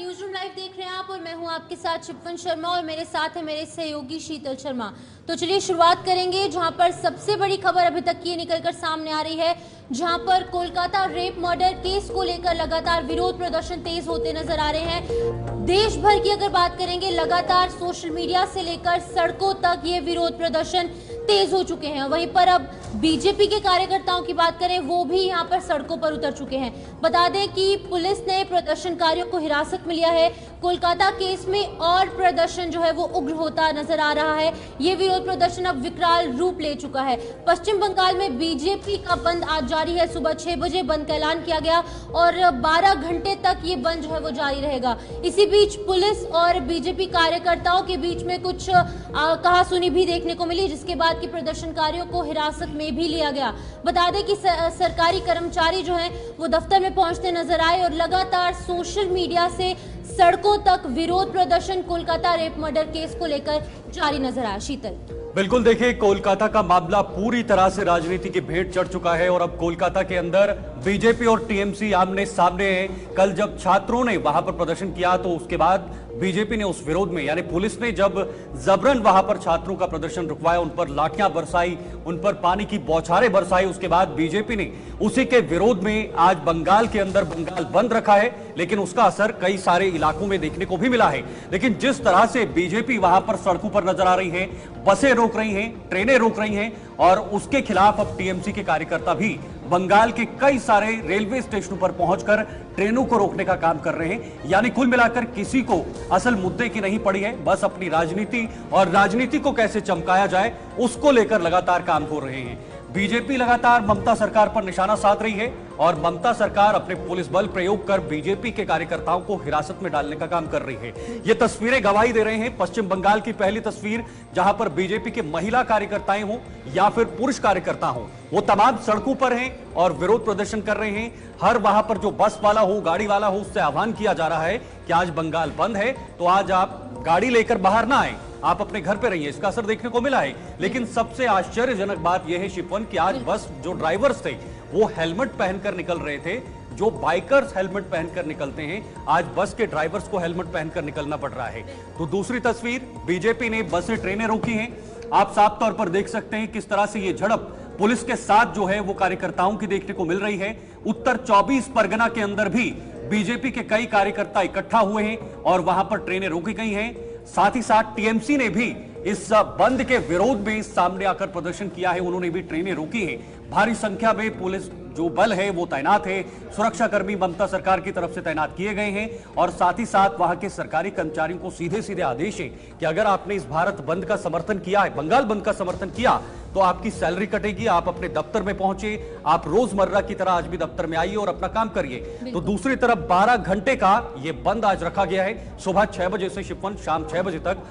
News room live देख रहे हैं आप और मैं हूं आपके साथ शिपन शर्मा और मेरे साथ है मेरे सहयोगी शीतल शर्मा। तो चलिए शुरुआत करेंगे जहां पर सबसे बड़ी खबर अभी तक ये निकलकर सामने आ रही है, जहां पर कोलकाता रेप मर्डर केस को लेकर लगातार विरोध प्रदर्शन तेज होते नजर आ रहे हैं। देश भर की अगर बात करेंगे, लगातार सोशल मीडिया से लेकर सड़कों तक ये विरोध प्रदर्शन तेज हो चुके हैं। वहीं पर अब बीजेपी के कार्यकर्ताओं की बात करें, वो भी यहां पर सड़कों पर उतर चुके हैं। बता दें कि पुलिस ने प्रदर्शनकारियों को हिरासत में लिया है। कोलकाता केस में और प्रदर्शन जो है वो उग्र होता नजर आ रहा है। ये विरोध प्रदर्शन अब विकराल रूप ले चुका है। पश्चिम बंगाल में बीजेपी का बंद आज जारी है। सुबह 6 बजे बंद का ऐलान किया गया और 12 घंटे तक ये बंद जो है वो जारी रहेगा। इसी बीच पुलिस और बीजेपी कार्यकर्ताओं के बीच में कुछ कहासुनी भी देखने को मिली, जिसके बाद की प्रदर्शनकारियों को हिरासत में भी लिया गया। बता दें कि सरकारी कर्मचारी जो हैं वो दफ्तर में पहुंचते नजर आए और लगातार सोशल मीडिया से सड़कों तक विरोध प्रदर्शन कोलकाता रेप मर्डर केस को लेकर जारी नजर आया। शीतल, बिल्कुल, देखिए कोलकाता का मामला पूरी तरह से राजनीति की भेंट चढ़ चुका है और अब कोलकाता के अंदर बीजेपी और टीएमसी आमने सामने हैं। कल जब छात्रों ने वहां पर प्रदर्शन किया तो उसके बाद बीजेपी ने उस विरोध में, यानी पुलिस ने जब जबरन वहां पर छात्रों का प्रदर्शन रुकवाया, उन पर लाठियां बरसाई, उन पर पानी की बौछारें बरसाई, उसके बाद बीजेपी ने उसी के विरोध में आज बंगाल के अंदर बंगाल बंद रखा है। लेकिन उसका असर कई सारे इलाकों में देखने को भी मिला है। लेकिन जिस तरह से बीजेपी वहां पर सड़कों पर नजर आ रही है, बसें रोक रही हैं, ट्रेनें रोक रही हैं और उसके खिलाफ अब टीएमसी के कार्यकर्ता भी बंगाल के कई सारे रेलवे स्टेशनों पर पहुंचकर ट्रेनों को रोकने का काम कर रहे हैं। यानी कुल मिलाकर किसी को असल मुद्दे की नहीं पड़ी है, बस अपनी राजनीति और राजनीति को कैसे चमकाया जाए उसको लेकर लगातार काम हो रहे हैं। बीजेपी लगातार ममता सरकार पर निशाना साध रही है और ममता सरकार अपने पुलिस बल प्रयोग कर बीजेपी के कार्यकर्ताओं को हिरासत में डालने का काम कर रही है। ये तस्वीरें गवाही दे रहे हैं, पश्चिम बंगाल की पहली तस्वीर जहां पर बीजेपी के महिला कार्यकर्ताएं हों या फिर पुरुष कार्यकर्ता हों, वो तमाम सड़कों पर हैं और विरोध प्रदर्शन कर रहे हैं। हर वहां पर जो बस वाला हो, गाड़ी वाला हो, उससे आह्वान किया जा रहा है कि आज बंगाल बंद है तो आज आप गाड़ी लेकर बाहर ना आए, आप अपने घर पे रहिए। इसका असर देखने को मिला है। लेकिन सबसे आश्चर्यजनक बात यह है शिफन कि आज बस जो ड्राइवर्स थे वो हेलमेट पहनकर निकल रहे थे। जो बाइकर्स हेलमेट पहनकर निकलते हैं, आज बस के ड्राइवर्स को हेलमेट पहनकर निकलना पड़ रहा है। तो दूसरी तस्वीर, बीजेपी ने बसें ट्रेनें रोकी हैं। आप साफ तौर पर देख सकते हैं किस तरह से ये झड़प पुलिस के साथ जो है वो कार्यकर्ताओं की देखने को मिल रही है। उत्तर 24 परगना के अंदर भी बीजेपी के कई कार्यकर्ता इकट्ठा हुए हैं और वहां पर ट्रेनें रोकी गई हैं। साथ ही साथ टीएमसी ने भी इस बंद के विरोध में सामने आकर प्रदर्शन किया है, उन्होंने भी ट्रेनें रोकी हैं। भारी संख्या में पुलिस जो बल है वो तैनात है, सुरक्षाकर्मी ममता सरकार की तरफ से तैनात किए गए हैं और साथ ही साथ वहां के सरकारी कर्मचारियों को सीधे सीधे आदेश है कि अगर आपने इस भारत बंद का समर्थन किया है, बंगाल बंद का समर्थन किया, तो आपकी सैलरी कटेगी, आप अपने दफ्तर में पहुंचे, आप रोजमर्रा की तरह आज भी दफ्तर में आइए और अपना काम करिए। तो दूसरी तरफ 12 घंटे का ये बंद आज रखा गया है। सुबह 6 बजे से शिफन शाम 6 बजे तक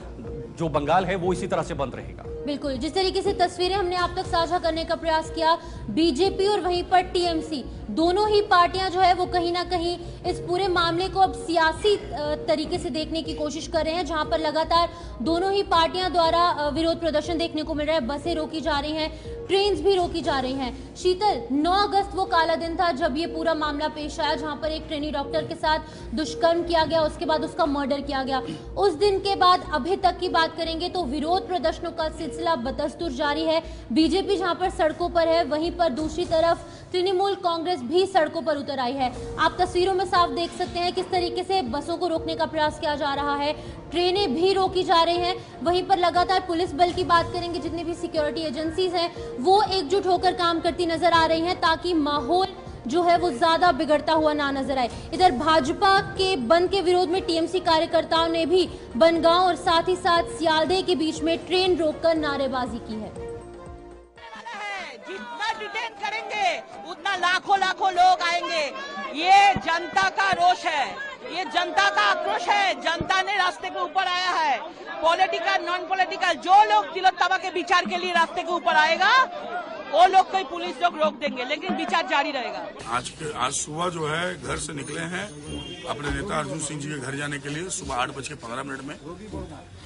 जो बंगाल है वो इसी तरह से बंद रहेगा। बिल्कुल, जिस तरीके से तस्वीरें हमने आप तक साझा करने का प्रयास किया, बीजेपी और वहीं पर टीएमसी दोनों ही पार्टियां जो है वो कहीं ना कहीं इस पूरे मामले को अब सियासी तरीके से देखने की कोशिश कर रहे हैं, जहां पर लगातार दोनों ही पार्टियां द्वारा विरोध प्रदर्शन देखने को मिल रहा है। बसें रोकी जा रही हैं, ट्रेन्स भी रोकी जा रही हैं। शीतल, 9 अगस्त वो काला दिन था जब ये पूरा मामला पेश आया, जहां पर एक ट्रेनी डॉक्टर के साथ दुष्कर्म किया गया, उसके बाद उसका मर्डर किया गया। उस दिन के बाद अभी तक की बात करेंगे तो विरोध प्रदर्शनों का सिलसिला बदस्तूर जारी है। बीजेपी जहां पर सड़कों पर है, वहीं पर दूसरी तरफ तृणमूल कांग्रेस भी सड़कों पर उतर आई है। आप तस्वीरों में साफ देख सकते हैं किस तरीके से बसों को रोकने का प्रयास किया जा रहा है, ट्रेनें भी रोकी जा रही हैं। वहीं पर लगातार पुलिस बल की बात करेंगे, जितनी भी सिक्योरिटी एजेंसीज हैं वो एकजुट होकर काम करती नजर आ रही हैं ताकि माहौल जो है वो ज्यादा बिगड़ता हुआ ना नजर आए। इधर भाजपा के बंद के विरोध में टीएमसी कार्यकर्ताओं ने भी बनगांव और साथ ही साथ सियालदह के बीच में ट्रेन रोककर नारेबाजी की है। जितना डिटेन करेंगे उतना लाखों लाखों लोग आएंगे। ये जनता का रोष है, ये जनता का आक्रोश है। जनता ने रास्ते के ऊपर आया है। पॉलिटिकल नॉन पॉलिटिकल जो लोग तिलोत्तमा के विचार के लिए रास्ते के ऊपर आएगा वो लोग को ही पुलिस लोग रोक देंगे, लेकिन विचार जारी रहेगा। आज सुबह जो है घर से निकले हैं अपने नेता अर्जुन सिंह जी के घर जाने के लिए। सुबह 8:15 में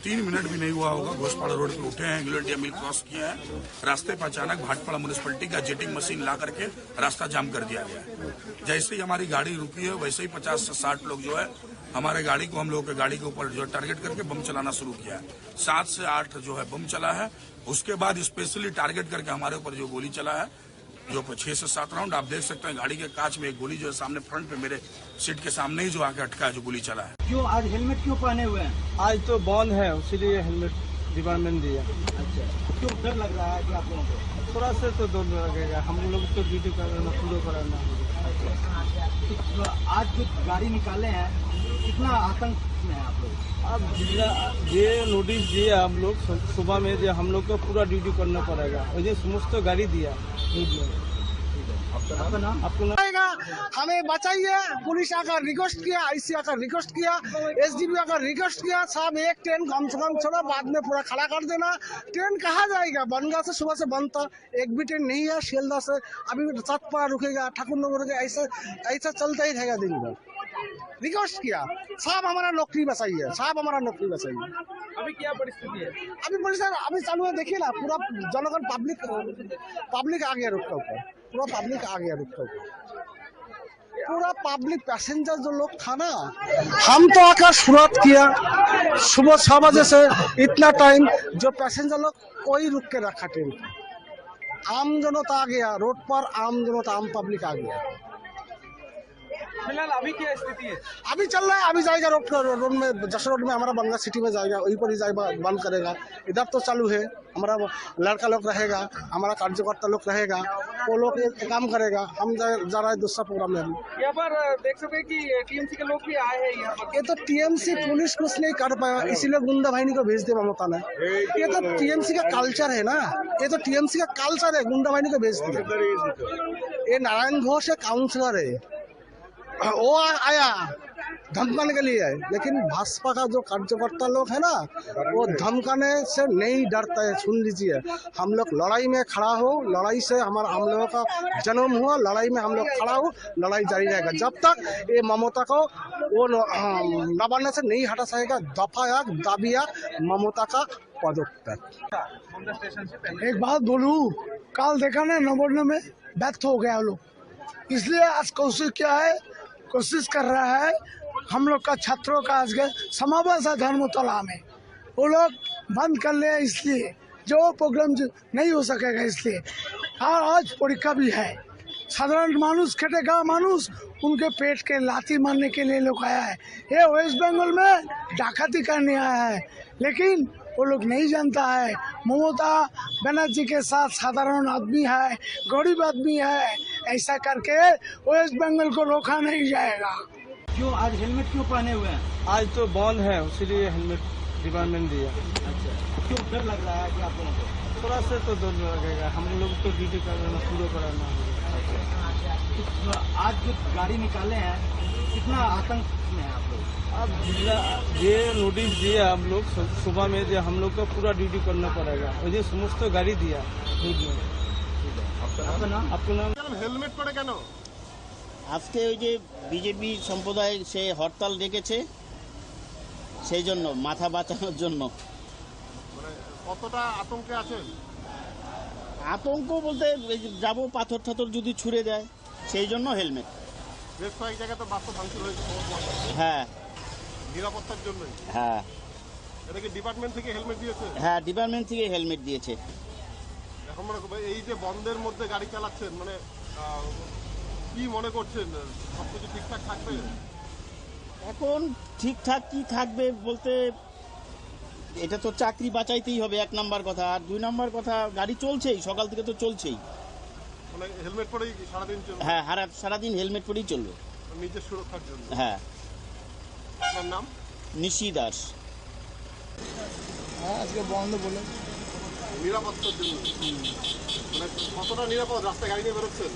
3 मिनट भी नहीं हुआ होगा, घोषपाड़ा रोड पे उठे हैं, इंग्लैंड इंडिया मिल क्रॉस किए हैं। रास्ते पर अचानक भाटपाड़ा म्यूनिसिपैलिटी का जेटिंग मशीन ला करके रास्ता जाम कर दिया गया है। जैसे ही हमारी गाड़ी रुकी है वैसे ही 50 से 60 लोग जो है हमारे गाड़ी को, हम लोगों की गाड़ी के ऊपर जो टारगेट करके बम चलाना शुरू किया है। 7 से 8 जो है बम चला है। उसके बाद स्पेशली टारगेट करके हमारे ऊपर जो गोली चला है, जो 6 से 7 राउंड आप देख सकते हैं। गाड़ी के कांच में एक गोली जो है सामने फ्रंट पे मेरे सीट के सामने ही जो आके अटका है, जो गोली चला है। क्यों आज हेलमेट क्यों पहने हुए हैं? आज तो बंद है, इसीलिए हेलमेट डिपार्टमेंट दिया। अच्छा, क्यों डर लग रहा है कि आप लोगों को? थोड़ा से तो डर लगेगा, हम लोग तो ड्यूटी कराना पूरा कराना। तो आज जो गाड़ी निकाले हैं कितना आतंक में है आप लोग? अब जिला ये नोटिस दिया हम लोग सुबह में, जो हम लोग को पूरा ड्यूटी करना पड़ेगा। वजह समस्त गाड़ी दिया। आपका नाम? आपको ना हमें बचाइए। पुलिस आकर रिक्वेस्ट किया, आईसी आकर रिक्वेस्ट किया, एसडीपी आकर रिक्वेस्ट किया, साहब एक ट्रेन कम से कम छोड़ा, बाद में पूरा खड़ा कर देना। ट्रेन कहाँ जाएगा? बनगा से सुबह से बंद था, एक भी ट्रेन नहीं है। शियालदह से अभी सतपाड़ा रुकेगा, ठाकुर नगर रुकेगा, ऐसा चलता ही रहेगा दिन भर। रिक्वेस्ट किया, साहब हमारा नौकरी बचाइए, साहब हमारा नौकरी बचाइए। अभी क्या परिस्थिति है? अभी परिसर अभी चालू है, देखिए ना, पूरा जनगण पब्लिक आ गया रुक के ऊपर, पूरा पब्लिक आ गया रुक के ऊपर, पूरा पब्लिक पैसेंजर जो लोग था ना। हम तो आकर शुरुआत किया सुबह 6 बजे से इतना टाइम, जो पैसेंजर लोग कोई रुक के रखा ट्रेन को। आम जनता आ गया रोड पर, आम जनता, आम पब्लिक आ गया। फिलहाल अभी क्या स्थिति है? अभी चल रहा है, अभी जाएगा रोड में, जस रोड में, हमारा बनगा सिटी में जाएगा, वहीं पर ही जाएगा, बंद करेगा। इधर तो चालू है, हमारा लड़का लोग रहेगा, हमारा कार्यकर्ता लोग रहेगा, वो लोग काम करेगा। हम जा रहे हैं दूसरा प्रोग्राम में। यहाँ पर देख सकते हैं कि टीएमसी के लोग भी आए हैं यहाँ पर। ये तो टीएमसी पुलिस कुछ नहीं कर पाया, इसीलिए गुंडा बाहिनी को भेज दिया ममता ने। ये तो टीएमसी का कल्चर है ना, ये तो टीएमसी का कल्चर है, गुंडा बाहिनी को भेज दिया। ये नारायण घोष है, काउंसलर है, वो आया धमकाने के लिए, लेकिन भाजपा का जो कार्यकर्ता लोग है ना, वो धमकाने से नहीं डरता है। सुन लीजिए, हम लोग लड़ाई में खड़ा हो, लड़ाई से हम लोगों का जन्म हुआ, लड़ाई में हम लोग खड़ा हो, लड़ाई जारी रहेगा जब तक ये ममता को वो न बनने से नहीं हटा सकेगा। दफा एक दाबिया ममता का पदोत्तर। एक बात बोलूं, कल देखा ना नवोदय में व्यर्थ हो गया लोग, इसलिए आज कोशिश कर रहा है हम लोग का छात्रों का आज के समावेश है धर्मतला में, वो लोग बंद कर ले, इसलिए जो प्रोग्राम नहीं हो सकेगा इसलिए। और आज परीक्षा भी है, साधारण मानुष खेटेगा मानुष, उनके पेट के लाठी मारने के लिए लोग आया है। ये वेस्ट बंगाल में डाकैती करने आया है, लेकिन वो लोग नहीं जानता है ममता बनर्जी के साथ साधारण आदमी है, गरीब आदमी है, ऐसा करके वेस्ट बंगाल को रोका नहीं जाएगा। क्यों आज हेलमेट क्यों पहने हुए हैं? आज तो बंद है, इसीलिए हेलमेट डिपार्टमेंट दिया। अच्छा, क्यों डर लग रहा है कि आप लोगों को? थोड़ा से तो डर लगेगा, हम लोग तो ड्यूटी कराना पूरा कराना। तो आज जो गाड़ी निकाले हैं कितना आतंक में है आप लोग? अब जिला ये नोटिस दिया हम लोग सुबह में, जो हम लोग को पूरा ड्यूटी करना पड़ेगा। वजह समस्त गाड़ी दिया। आपका नाम? आपको नाम? হেলমেট পরে কেন? আজকে ওই যে বিজেপি সম্প্রদায় সে হরতাল ডেকেছে, সেই জন্য মাথা বাঁচানোর জন্য। কতটা আতঙ্কে আছেন? আতঙ্ক বলতে এই যে যাবো পাথর ঠাথর যদি ছুঁড়ে দেয়, সেই জন্য হেলমেট। বেশ কয়েক জায়গায় তো বাস্তব ভাঙচুর হয়েছে, হ্যাঁ নিরাপত্তার জন্যই। হ্যাঁ এটা কি ডিপার্টমেন্ট থেকে হেলমেট দিয়েছে? হ্যাঁ, ডিপার্টমেন্ট থেকে হেলমেট দিয়েছে। এখন মনে এই যে বন্ধের মধ্যে গাড়ি চালাচ্ছেন, মানে কি মনে করছেন সবকিছু ঠিকঠাক থাকবে? এখন ঠিকঠাক কি থাকবে বলতে, এটা তো চাকরি বাঁচাইতেই হবে 1 নাম্বার কথা, আর 2 নাম্বার কথা গাড়ি চলছেই, সকাল থেকে তো চলছেই। মানে হেলমেট পরেই সারাদিন চলবে? হ্যাঁ, সারাদিন হেলমেট পরেই চলবে, নিজের সুরক্ষার জন্য। হ্যাঁ। আপনার নাম? নিশি দাস। আজকে বন্ধ বলে নিরাপত্তার জন্য। মানে কতটা নিরাপদ রাস্তায় গাড়ি নিয়ে বেরোচ্ছেন?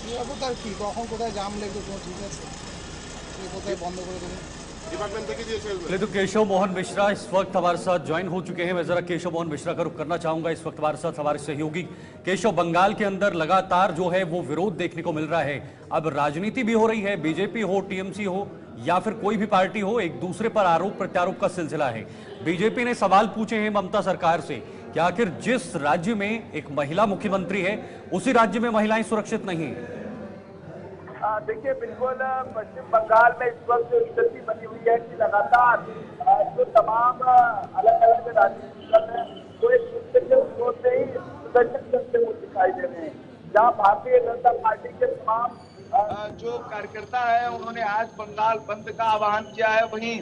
নিরাপত্তা আর কি, কখন কোথায় জাম লেগে কোনো ঠিক আছে, কোথায় বন্ধ করে দেবে। चलिए, तो केशव मोहन मिश्रा इस वक्त हमारे साथ ज्वाइन हो चुके हैं। मैं जरा केशव मोहन मिश्रा का रुख करना चाहूंगा। इस वक्त हमारे साथ हमारे सहयोगी केशव, बंगाल के अंदर लगातार जो है वो विरोध देखने को मिल रहा है। अब राजनीति भी हो रही है, बीजेपी हो, टीएमसी हो या फिर कोई भी पार्टी हो, एक दूसरे पर आरोप प्रत्यारोप का सिलसिला है। बीजेपी ने सवाल पूछे हैं ममता सरकार से कि आखिर जिस राज्य में एक महिला मुख्यमंत्री है उसी राज्य में महिलाएं सुरक्षित नहीं। देखिए, बिल्कुल पश्चिम बंगाल में इस वक्त जो स्थिति बनी हुई है कि लगातार जो तमाम अलग अलग राजनीतिक दल हैं वो एक दूसरे के विरोध में ही प्रदर्शन करते हुए दिखाई दे रहे हैं। जहाँ भारतीय जनता पार्टी के तमाम जो कार्यकर्ता है उन्होंने आज बंगाल बंद का आह्वान किया है, वहीं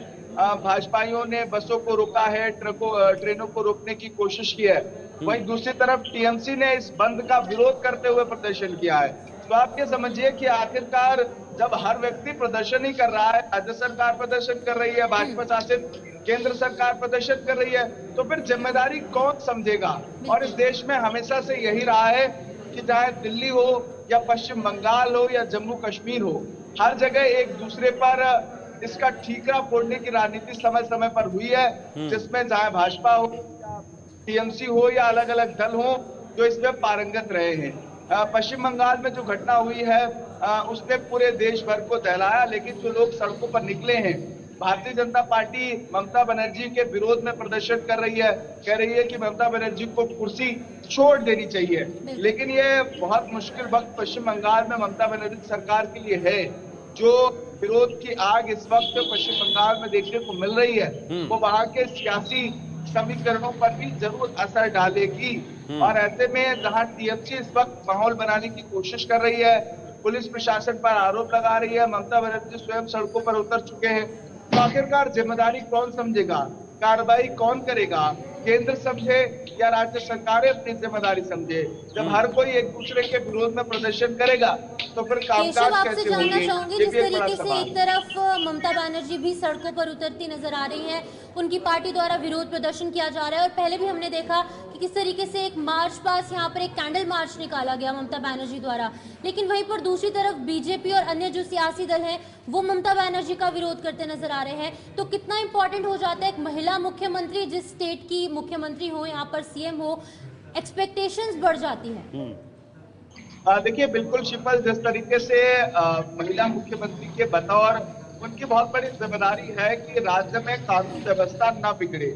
भाजपाइयों ने बसों को रोका है, ट्रेनों को रोकने की कोशिश की है। वहीं दूसरी तरफ टीएमसी ने इस बंद का विरोध करते हुए प्रदर्शन किया है। तो आप ये समझिए कि आखिरकार जब हर व्यक्ति प्रदर्शन ही कर रहा है, राज्य सरकार प्रदर्शन कर रही है, भाजपा शासित केंद्र सरकार प्रदर्शन कर रही है, तो फिर जिम्मेदारी कौन समझेगा। और इस देश में हमेशा से यही रहा है कि चाहे दिल्ली हो या पश्चिम बंगाल हो या जम्मू कश्मीर हो, हर जगह एक दूसरे पर इसका ठीकरा फोड़ने की राजनीति समय समय पर हुई है, जिसमें चाहे भाजपा हो या टीएमसी हो या अलग अलग दल हो जो इसमें पारंगत रहे हैं। पश्चिम बंगाल में जो घटना हुई है उसने पूरे देश भर को दहलाया, लेकिन जो लोग सड़कों पर निकले हैं, भारतीय जनता पार्टी ममता बनर्जी के विरोध में प्रदर्शन कर रही है, कह रही है कि ममता बनर्जी को कुर्सी छोड़ देनी चाहिए। लेकिन ये बहुत मुश्किल वक्त पश्चिम बंगाल में ममता बनर्जी सरकार के लिए है। जो विरोध की आग इस वक्त पश्चिम बंगाल में देखने को मिल रही है वो वहां के सियासी समीकरणों पर भी जरूर असर डालेगी। और ऐसे में जहां टीएमसी इस वक्त माहौल बनाने की कोशिश कर रही है, पुलिस प्रशासन पर आरोप लगा रही है, ममता बनर्जी स्वयं सड़कों पर उतर चुके हैं, तो आखिरकार जिम्मेदारी कौन समझेगा, कार्रवाई कौन करेगा, केंद्र समझे या राज्य सरकारें अपनी जिम्मेदारी समझे। जब हर कोई एक दूसरे के विरोध में प्रदर्शन करेगा तो फिर कामकाज कैसे होंगे। जानना चाहूंगी, जिस तरीके से एक तरफ ममता बनर्जी भी सड़कों पर उतरती नजर आ रही हैं, उनकी पार्टी द्वारा विरोध प्रदर्शन किया जा रहा है और पहले भी हमने देखा कि किस तरीके से एक मार्च पास यहाँ पर एक कैंडल मार्च निकाला गया ममता बनर्जी द्वारा, लेकिन वहीं पर दूसरी तरफ बीजेपी और अन्य जो सियासी दल हैं वो ममता बनर्जी का विरोध करते नजर आ रहे हैं। तो कितना इंपॉर्टेंट हो जाता है एक महिला मुख्यमंत्री, जिस स्टेट की मुख्यमंत्री हो, यहाँ पर सीएम हो, एक्सपेक्टेशंस बढ़ जाती है। देखिए, बिल्कुल शिफल, जिस तरीके से महिला मुख्यमंत्री के बतौर उनकी बहुत बड़ी जिम्मेदारी है कि राज्य में कानून व्यवस्था न बिगड़े।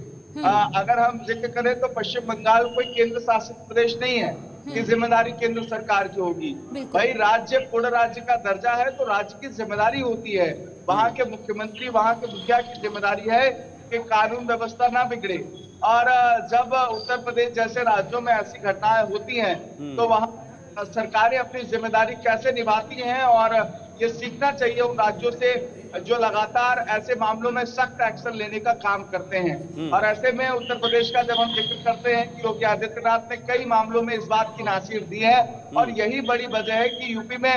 अगर हम जिक्र करें तो पश्चिम बंगाल कोई केंद्र शासित प्रदेश नहीं है कि जिम्मेदारी केंद्र सरकार की होगी। भाई, राज्य पूर्ण राज्य का दर्जा है तो राज्य की जिम्मेदारी होती है, वहाँ के मुख्यमंत्री, वहाँ के मुखिया की जिम्मेदारी है कि कानून व्यवस्था ना बिगड़े। और जब उत्तर प्रदेश जैसे राज्यों में ऐसी घटनाएं होती हैं तो वहाँ सरकारें अपनी जिम्मेदारी कैसे निभाती हैं, और ये सीखना चाहिए उन राज्यों से जो लगातार ऐसे मामलों में सख्त एक्शन लेने का काम करते हैं। और ऐसे में उत्तर प्रदेश का जब हम जिक्र करते हैं कि योगी आदित्यनाथ ने कई मामलों में इस बात की नासिर दी है, और यही बड़ी वजह है कि यूपी में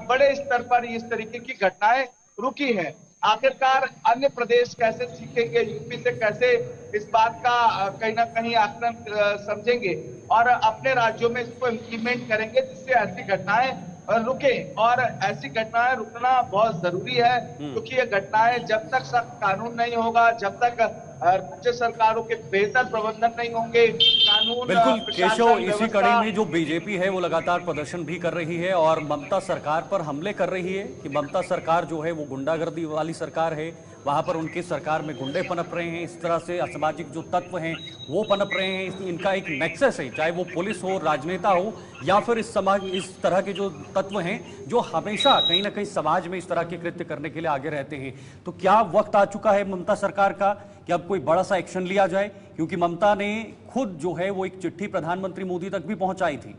बड़े स्तर पर इस तरीके की घटनाएं रुकी हैं। आखिरकार अन्य प्रदेश कैसे सीखेंगे, यूपी से कैसे इस बात का कहीं ना कहीं आकलन समझेंगे और अपने राज्यों में इसको इम्प्लीमेंट करेंगे, जिससे ऐसी घटनाएं रुके। और ऐसी घटनाएं रुकना बहुत जरूरी है, क्योंकि ये घटनाएं जब तक सख्त कानून नहीं होगा, जब तक राज्य सरकारों के बेहतर प्रबंधन नहीं होंगे, कानून बिल्कुल केशव, इसी कड़ी में जो बीजेपी है वो लगातार प्रदर्शन भी कर रही है और ममता सरकार पर हमले कर रही है कि ममता सरकार जो है वो गुंडागर्दी वाली सरकार है, वहां पर उनकी सरकार में गुंडे पनप रहे हैं, इस तरह से असामाजिक जो तत्व हैं वो पनप रहे हैं, इनका एक नेक्सस है, चाहे वो पुलिस हो, राजनेता हो या फिर इस समाज, इस तरह के जो तत्व हैं जो हमेशा कहीं ना कहीं समाज में इस तरह के कृत्य करने के लिए आगे रहते हैं। तो क्या वक्त आ चुका है ममता सरकार का कि अब कोई बड़ा सा एक्शन लिया जाए, क्योंकि ममता ने खुद जो है वो एक चिट्ठी प्रधानमंत्री मोदी तक भी पहुंचाई थी।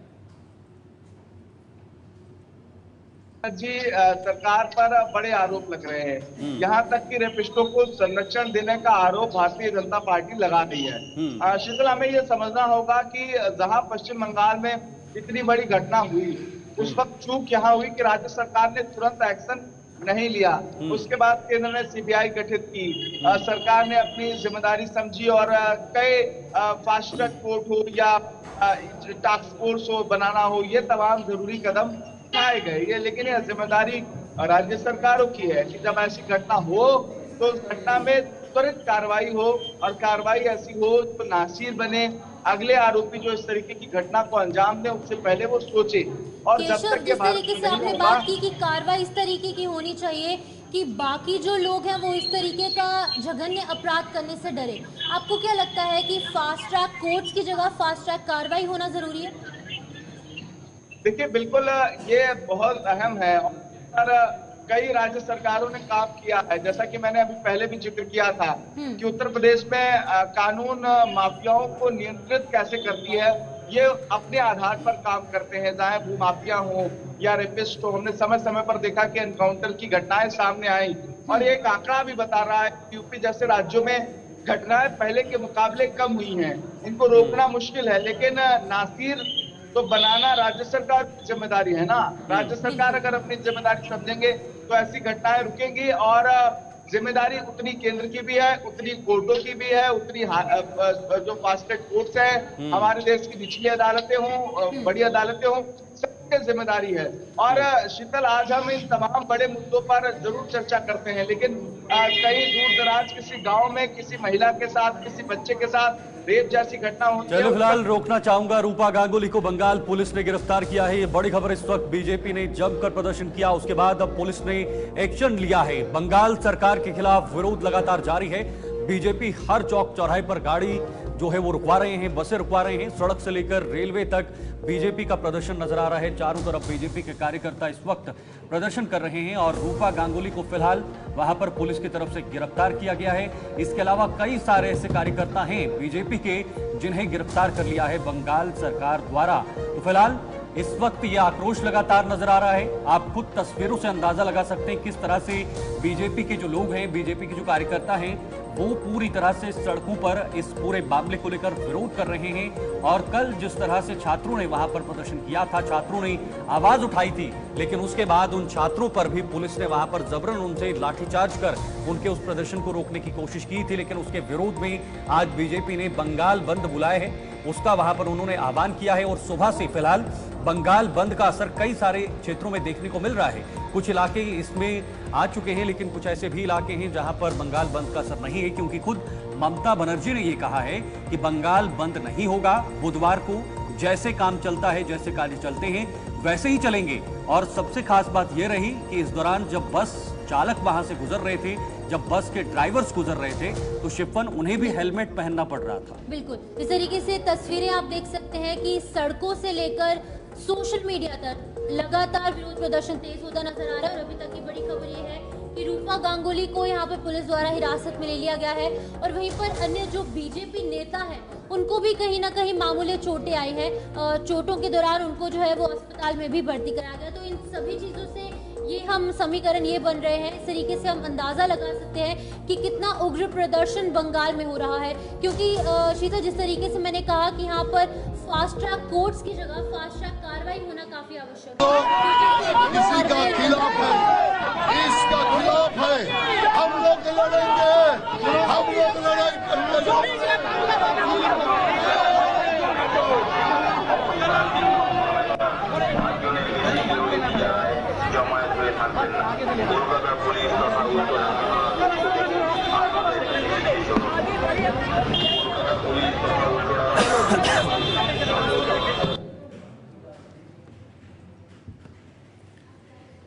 जी, सरकार पर बड़े आरोप लग रहे हैं, यहाँ तक कि रेपिस्टों को संरक्षण देने का आरोप भारतीय जनता पार्टी लगा रही है। शीतल, हमें ये समझना होगा कि जहाँ पश्चिम बंगाल में इतनी बड़ी घटना हुई, उस वक्त चूक यहाँ हुई कि राज्य सरकार ने तुरंत एक्शन नहीं लिया। उसके बाद केंद्र ने सीबीआई गठित की, सरकार ने अपनी जिम्मेदारी समझी और कई फास्ट ट्रैक कोर्ट हो या टास्क फोर्स हो बनाना हो, ये तमाम जरूरी कदम उठाए गए। ये लेकिन यह जिम्मेदारी राज्य सरकारों की है कि जब ऐसी घटना हो तो उस घटना में त्वरित कार्रवाई हो और कार्रवाई ऐसी हो तो नासिर बने, अगले आरोपी जो इस तरीके की घटना को अंजाम दे उससे पहले वो सोचे। और जब केशव, तक ये जिस तरीके से आपने नहीं बात होगा, की कि कार्रवाई इस तरीके की होनी चाहिए कि बाकी जो लोग हैं वो इस तरीके का जघन्य अपराध करने से डरे, आपको क्या लगता है कि फास्ट ट्रैक कोर्ट्स की जगह फास्ट ट्रैक कार्रवाई होना जरूरी है? देखिए बिल्कुल ये बहुत अहम है और कई राज्य सरकारों ने काम किया है, जैसा कि मैंने अभी पहले भी जिक्र किया था कि उत्तर प्रदेश में कानून माफियाओं को नियंत्रित कैसे करती है, ये अपने आधार पर काम करते हैं, चाहे भूमाफिया हो या रेपिस्ट हो। हमने समय समय पर देखा कि एनकाउंटर की घटनाएं सामने आई और एक आंकड़ा भी बता रहा है यूपी जैसे राज्यों में घटनाएं पहले के मुकाबले कम हुई हैं। इनको रोकना मुश्किल है, लेकिन नासिर तो बनाना राज्य सरकार की जिम्मेदारी है ना। राज्य सरकार अगर अपनी जिम्मेदारी समझेंगे तो ऐसी घटनाएं रुकेंगी और जिम्मेदारी उतनी केंद्र की भी है, उतनी कोर्टों की भी है, उतनी जो फास्ट ट्रैक कोर्ट्स है, हमारे देश की निचली अदालतें हों, बड़ी अदालतें हों, सबकी जिम्मेदारी है। और शीतल, आज हम इस तमाम बड़े मुद्दों पर जरूर चर्चा करते हैं, लेकिन कहीं दूर दराज किसी गांव में किसी महिला के साथ, किसी बच्चे के साथ रेप जैसी घटना होती है। चलो फिलहाल रोकना चाहूंगा, रूपा गांगुली को बंगाल पुलिस ने गिरफ्तार किया है। ये बड़ी खबर इस वक्त बीजेपी ने जमकर प्रदर्शन किया, उसके बाद अब पुलिस ने एक्शन लिया है। बंगाल सरकार के खिलाफ विरोध लगातार जारी है। बीजेपी हर चौक चौराहे पर गाड़ी जो है वो रुकवा रहे हैं, बसें रुकवा रहे हैं, सड़क से लेकर रेलवे तक बीजेपी का प्रदर्शन नजर आ रहा है। चारों तरफ बीजेपी के कार्यकर्ता इस वक्त प्रदर्शन कर रहे हैं और रूपा गांगुली को फिलहाल वहां पर पुलिस की तरफ से गिरफ्तार किया गया है। इसके अलावा कई सारे ऐसे कार्यकर्ता हैं बीजेपी के जिन्हें गिरफ्तार कर लिया है बंगाल सरकार द्वारा। तो फिलहाल इस वक्त ये आक्रोश लगातार नजर आ रहा है। आप खुद तस्वीरों से अंदाजा लगा सकते हैं किस तरह से बीजेपी के जो लोग हैं, बीजेपी के जो कार्यकर्ता हैं, वो पूरी तरह से सड़कों पर इस पूरे मामले को लेकर विरोध कर रहे हैं। और कल जिस तरह से छात्रों ने वहां पर प्रदर्शन किया था, छात्रों ने आवाज उठाई थी, लेकिन उसके बाद उन छात्रों पर भी पुलिस ने वहां पर जबरन उनसे लाठीचार्ज कर उनके उस प्रदर्शन को रोकने की कोशिश की थी। लेकिन उसके विरोध में आज बीजेपी ने बंगाल बंद बुलाया है, उसका वहां पर उन्होंने आह्वान किया है। और सुबह से फिलहाल बंगाल बंद का असर कई सारे क्षेत्रों में देखने को मिल रहा है। कुछ इलाके इसमें आ चुके हैं, लेकिन कुछ ऐसे भी इलाके हैं जहां पर बंगाल बंद का असर नहीं है, क्योंकि खुद ममता बनर्जी ने यह कहा है कि बंगाल बंद नहीं होगा। बुधवार को जैसे काम चलता है, जैसे कार्य चलते हैं, वैसे ही चलेंगे। और सबसे खास बात यह रही कि इस दौरान जब बस चालक वहां से गुजर रहे थे, जब बस के ड्राइवर्स गुजर रहे थे, तो शिफन उन्हें भी हेलमेट पहनना पड़ रहा था। बिल्कुल इस तरीके से तस्वीरें आप देख सकते हैं कि सड़कों से लेकर सोशल मीडिया तक लगातार विरोध प्रदर्शन तेज होता नजर आ रहा है। और अभी तक की बड़ी खबर ये है कि रूपा गांगुली को यहाँ पे पुलिस द्वारा हिरासत में ले लिया गया है और वहीं पर अन्य जो बीजेपी नेता हैं उनको भी कहीं ना कहीं मामूली चोटें आई हैं। चोटों के दौरान उनको जो है वो अस्पताल में भी भर्ती कराया गया। तो इन सभी चीजों से ये हम समीकरण ये बन रहे हैं, इस तरीके से हम अंदाजा लगा सकते हैं कि कितना उग्र प्रदर्शन बंगाल में हो रहा है। क्योंकि शीतल, जिस तरीके से मैंने कहा कि यहाँ पर फास्ट ट्रैक कोर्ट्स की जगह फास्ट ट्रैक कार्रवाई होना काफी आवश्यक है। इसका खिलाफ है, इसका खिलाफ है, हम लोग लड़ेंगे, हम लोग लड़ाई करेंगे।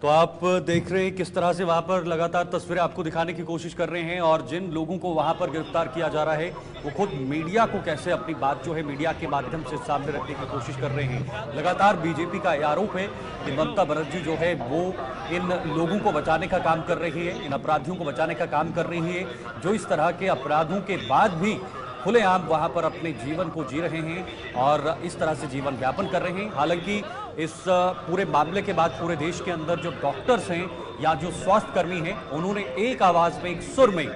तो आप देख रहे हैं किस तरह से वहां पर लगातार तस्वीरें आपको दिखाने की कोशिश कर रहे हैं। और जिन लोगों को वहां पर गिरफ्तार किया जा रहा है वो खुद मीडिया को कैसे अपनी बात जो है मीडिया के माध्यम से सामने रखने की कोशिश कर रहे हैं। लगातार बीजेपी का आरोप है कि ममता बनर्जी जो है वो इन लोगों को बचाने का काम कर रही है, इन अपराधियों को बचाने का काम कर रही है, जो इस तरह के अपराधों के बाद भी खुलेआम वहां पर अपने जीवन को जी रहे हैं और इस तरह से जीवन व्यापन कर रहे हैं। हालांकि इस पूरे मामले के बाद पूरे देश के अंदर जो डॉक्टर्स हैं या जो स्वास्थ्य कर्मी हैं, उन्होंने एक आवाज में, एक सुर में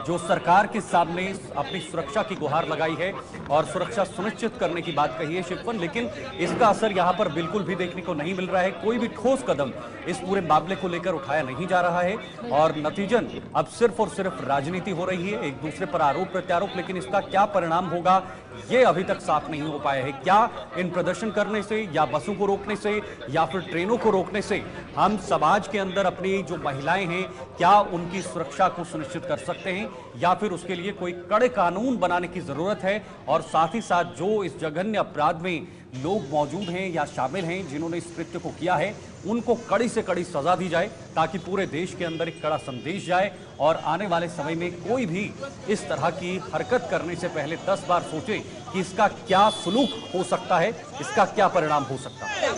जो सरकार के सामने अपनी सुरक्षा की गुहार लगाई है और सुरक्षा सुनिश्चित करने की बात कही है शिवपन, लेकिन इसका असर यहां पर बिल्कुल भी देखने को नहीं मिल रहा है। कोई भी ठोस कदम इस पूरे मामले को लेकर उठाया नहीं जा रहा है और नतीजन अब सिर्फ और सिर्फ राजनीति हो रही है, एक दूसरे पर आरोप प्रत्यारोप। लेकिन इसका क्या परिणाम होगा ये अभी तक साफ नहीं हो पाया है। क्या इन प्रदर्शन करने से या बसों को रोकने से या फिर ट्रेनों को रोकने से हम समाज के अंदर अपनी जो महिलाएं हैं क्या उनकी सुरक्षा को सुनिश्चित कर सकते हैं, या फिर उसके लिए कोई कड़े कानून बनाने की जरूरत है। और साथ ही साथ जो इस जघन्य अपराध में लोग मौजूद हैं या शामिल हैं जिन्होंने इस कृत्य को किया है, उनको कड़ी से कड़ी सजा दी जाए ताकि पूरे देश के अंदर एक कड़ा संदेश जाए और आने वाले समय में कोई भी इस तरह की हरकत करने से पहले 10 बार सोचे कि इसका क्या सुलूक हो सकता है, इसका क्या परिणाम हो सकता है।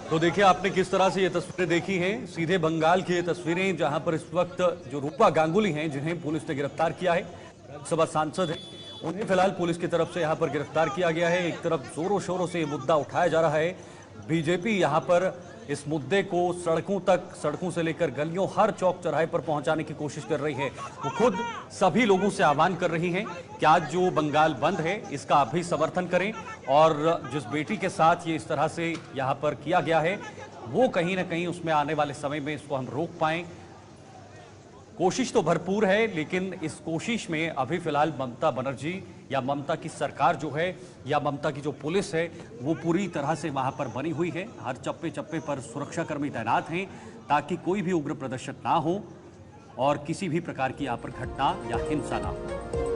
तो देखिए आपने किस तरह से ये तस्वीरें देखी हैं, सीधे बंगाल की ये तस्वीरें जहां पर इस वक्त जो रूपा गांगुली हैं जिन्हें पुलिस ने गिरफ्तार किया है, राज्यसभा सांसद हैं, उन्हें फिलहाल पुलिस की तरफ से यहां पर गिरफ्तार किया गया है। एक तरफ जोरों शोरों से ये मुद्दा उठाया जा रहा है, बीजेपी यहां पर इस मुद्दे को सड़कों तक, सड़कों से लेकर गलियों, हर चौक चौराहे पर पहुंचाने की कोशिश कर रही है। वो खुद सभी लोगों से आह्वान कर रही हैं कि आज जो बंगाल बंद है इसका आप भी समर्थन करें और जिस बेटी के साथ ये इस तरह से यहाँ पर किया गया है वो कहीं ना कहीं उसमें आने वाले समय में इसको हम रोक पाएं। कोशिश तो भरपूर है, लेकिन इस कोशिश में अभी फिलहाल ममता बनर्जी या ममता की सरकार जो है या ममता की जो पुलिस है वो पूरी तरह से वहां पर बनी हुई है। हर चप्पे चप्पे पर सुरक्षाकर्मी तैनात हैं ताकि कोई भी उग्र प्रदर्शन ना हो और किसी भी प्रकार की यहाँ पर घटना या हिंसा ना हो।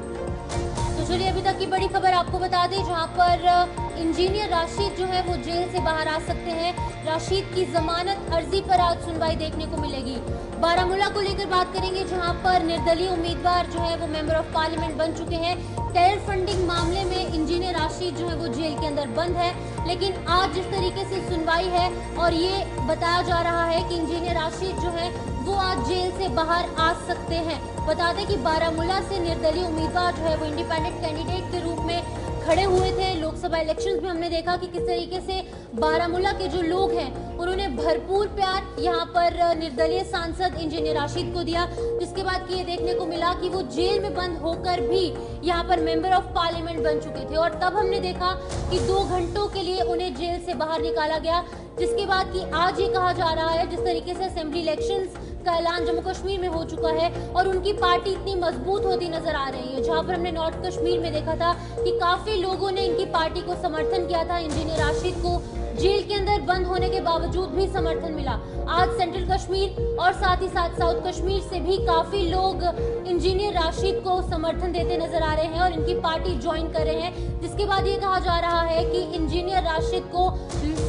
तो चलिए अभी तक की बड़ी खबर आपको बता दें, जहां पर इंजीनियर राशिद जो है वो जेल से बाहर आ सकते हैं। राशिद की जमानत अर्जी पर आज सुनवाई देखने को मिलेगी। बारामूला को लेकर बात करेंगे, जहां पर निर्दलीय उम्मीदवार जो है वो मेंबर ऑफ पार्लियामेंट बन चुके हैं। टेरर फंडिंग मामले में इंजीनियर राशिद जो है वो जेल के अंदर बंद है, लेकिन आज जिस तरीके से सुनवाई है और ये बताया जा रहा है कि इंजीनियर राशिद जो है वो आज जेल से बाहर आ सकते हैं। बता दें कि बारामूला से निर्दलीय उम्मीदवार जो है वो इंडिपेंडेंट कैंडिडेट के रूप में खड़े हुए थे। लोकसभा इलेक्शंस में हमने देखा कि किस तरीके से बारामूला के जो लोग हैं उन्होंने भरपूर प्यार यहाँ पर निर्दलीय सांसद इंजीनियर राशिद को दिया, जिसके बाद ये देखने को मिला कि वो जेल में बंद होकर भी यहाँ पर मेंबर ऑफ पार्लियामेंट बन चुके थे। और तब हमने देखा कि 2 घंटों के लिए उन्हें जेल से बाहर निकाला गया, जिसके बाद कि आज ये कहा जा रहा है जिस तरीके से असेंबली इलेक्शंस का ऐलान जम्मू कश्मीर में हो चुका है और उनकी पार्टी इतनी मजबूत होती नजर आ रही है। जहां पर हमने नॉर्थ कश्मीर में देखा था कि काफी लोगों ने इनकी पार्टी को समर्थन किया था, इंजीनियर राशिद को जेल के अंदर बंद होने के बावजूद भी समर्थन मिला। आज सेंट्रल कश्मीर और साथ ही साथ साउथ कश्मीर से भी काफी लोग इंजीनियर राशिद को समर्थन देते नजर आ रहे हैं और इनकी पार्टी ज्वाइन कर रहे हैं, जिसके बाद ये कहा जा रहा है कि इंजीनियर राशिद को